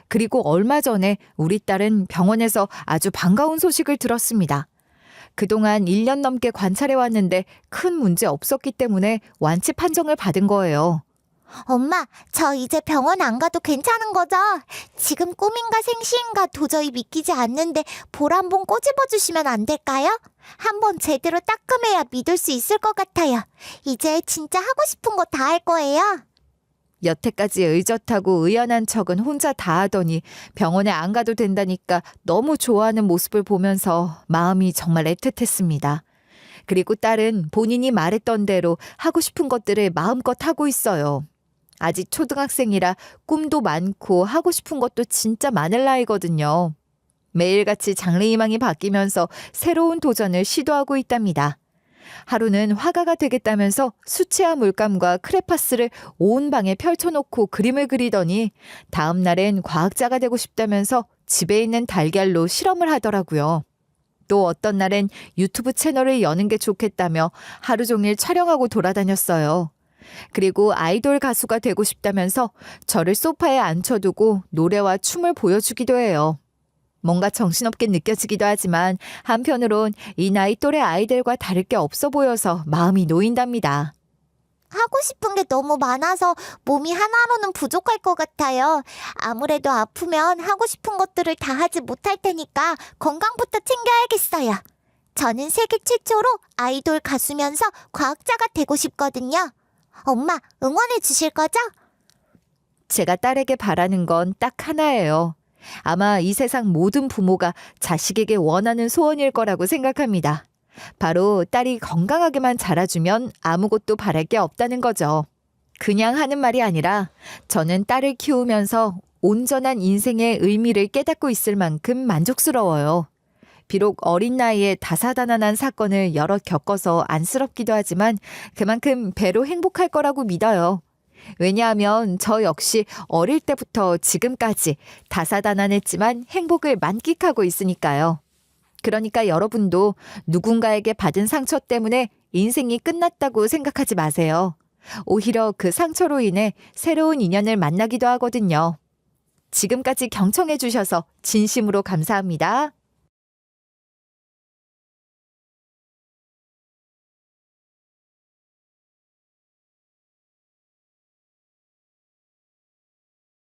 그리고 얼마 전에 우리 딸은 병원에서 아주 반가운 소식을 들었습니다. 그동안 1년 넘게 관찰해 왔는데 큰 문제 없었기 때문에 완치 판정을 받은 거예요. 엄마, 저 이제 병원 안 가도 괜찮은 거죠? 지금 꿈인가 생시인가 도저히 믿기지 않는데 볼 한번 꼬집어 주시면 안 될까요? 한번 제대로 따끔해야 믿을 수 있을 것 같아요. 이제 진짜 하고 싶은 거 다 할 거예요. 여태까지 의젓하고 의연한 척은 혼자 다 하더니 병원에 안 가도 된다니까 너무 좋아하는 모습을 보면서 마음이 정말 애틋했습니다. 그리고 딸은 본인이 말했던 대로 하고 싶은 것들을 마음껏 하고 있어요. 아직 초등학생이라 꿈도 많고 하고 싶은 것도 진짜 많을 나이거든요. 매일같이 장래희망이 바뀌면서 새로운 도전을 시도하고 있답니다. 하루는 화가가 되겠다면서 수채화 물감과 크레파스를 온 방에 펼쳐놓고 그림을 그리더니 다음 날엔 과학자가 되고 싶다면서 집에 있는 달걀로 실험을 하더라고요. 또 어떤 날엔 유튜브 채널을 여는 게 좋겠다며 하루 종일 촬영하고 돌아다녔어요. 그리고 아이돌 가수가 되고 싶다면서 저를 소파에 앉혀두고 노래와 춤을 보여주기도 해요. 뭔가 정신없게 느껴지기도 하지만 한편으론 이 나이 또래 아이들과 다를 게 없어 보여서 마음이 놓인답니다. 하고 싶은 게 너무 많아서 몸이 하나로는 부족할 것 같아요. 아무래도 아프면 하고 싶은 것들을 다 하지 못할 테니까 건강부터 챙겨야겠어요. 저는 세계 최초로 아이돌 가수면서 과학자가 되고 싶거든요. 엄마, 응원해 주실 거죠? 제가 딸에게 바라는 건 딱 하나예요. 아마 이 세상 모든 부모가 자식에게 원하는 소원일 거라고 생각합니다. 바로 딸이 건강하게만 자라주면 아무것도 바랄 게 없다는 거죠. 그냥 하는 말이 아니라 저는 딸을 키우면서 온전한 인생의 의미를 깨닫고 있을 만큼 만족스러워요. 비록 어린 나이에 다사다난한 사건을 여러 겪어서 안쓰럽기도 하지만 그만큼 배로 행복할 거라고 믿어요. 왜냐하면 저 역시 어릴 때부터 지금까지 다사다난했지만 행복을 만끽하고 있으니까요. 그러니까 여러분도 누군가에게 받은 상처 때문에 인생이 끝났다고 생각하지 마세요. 오히려 그 상처로 인해 새로운 인연을 만나기도 하거든요. 지금까지 경청해 주셔서 진심으로 감사합니다.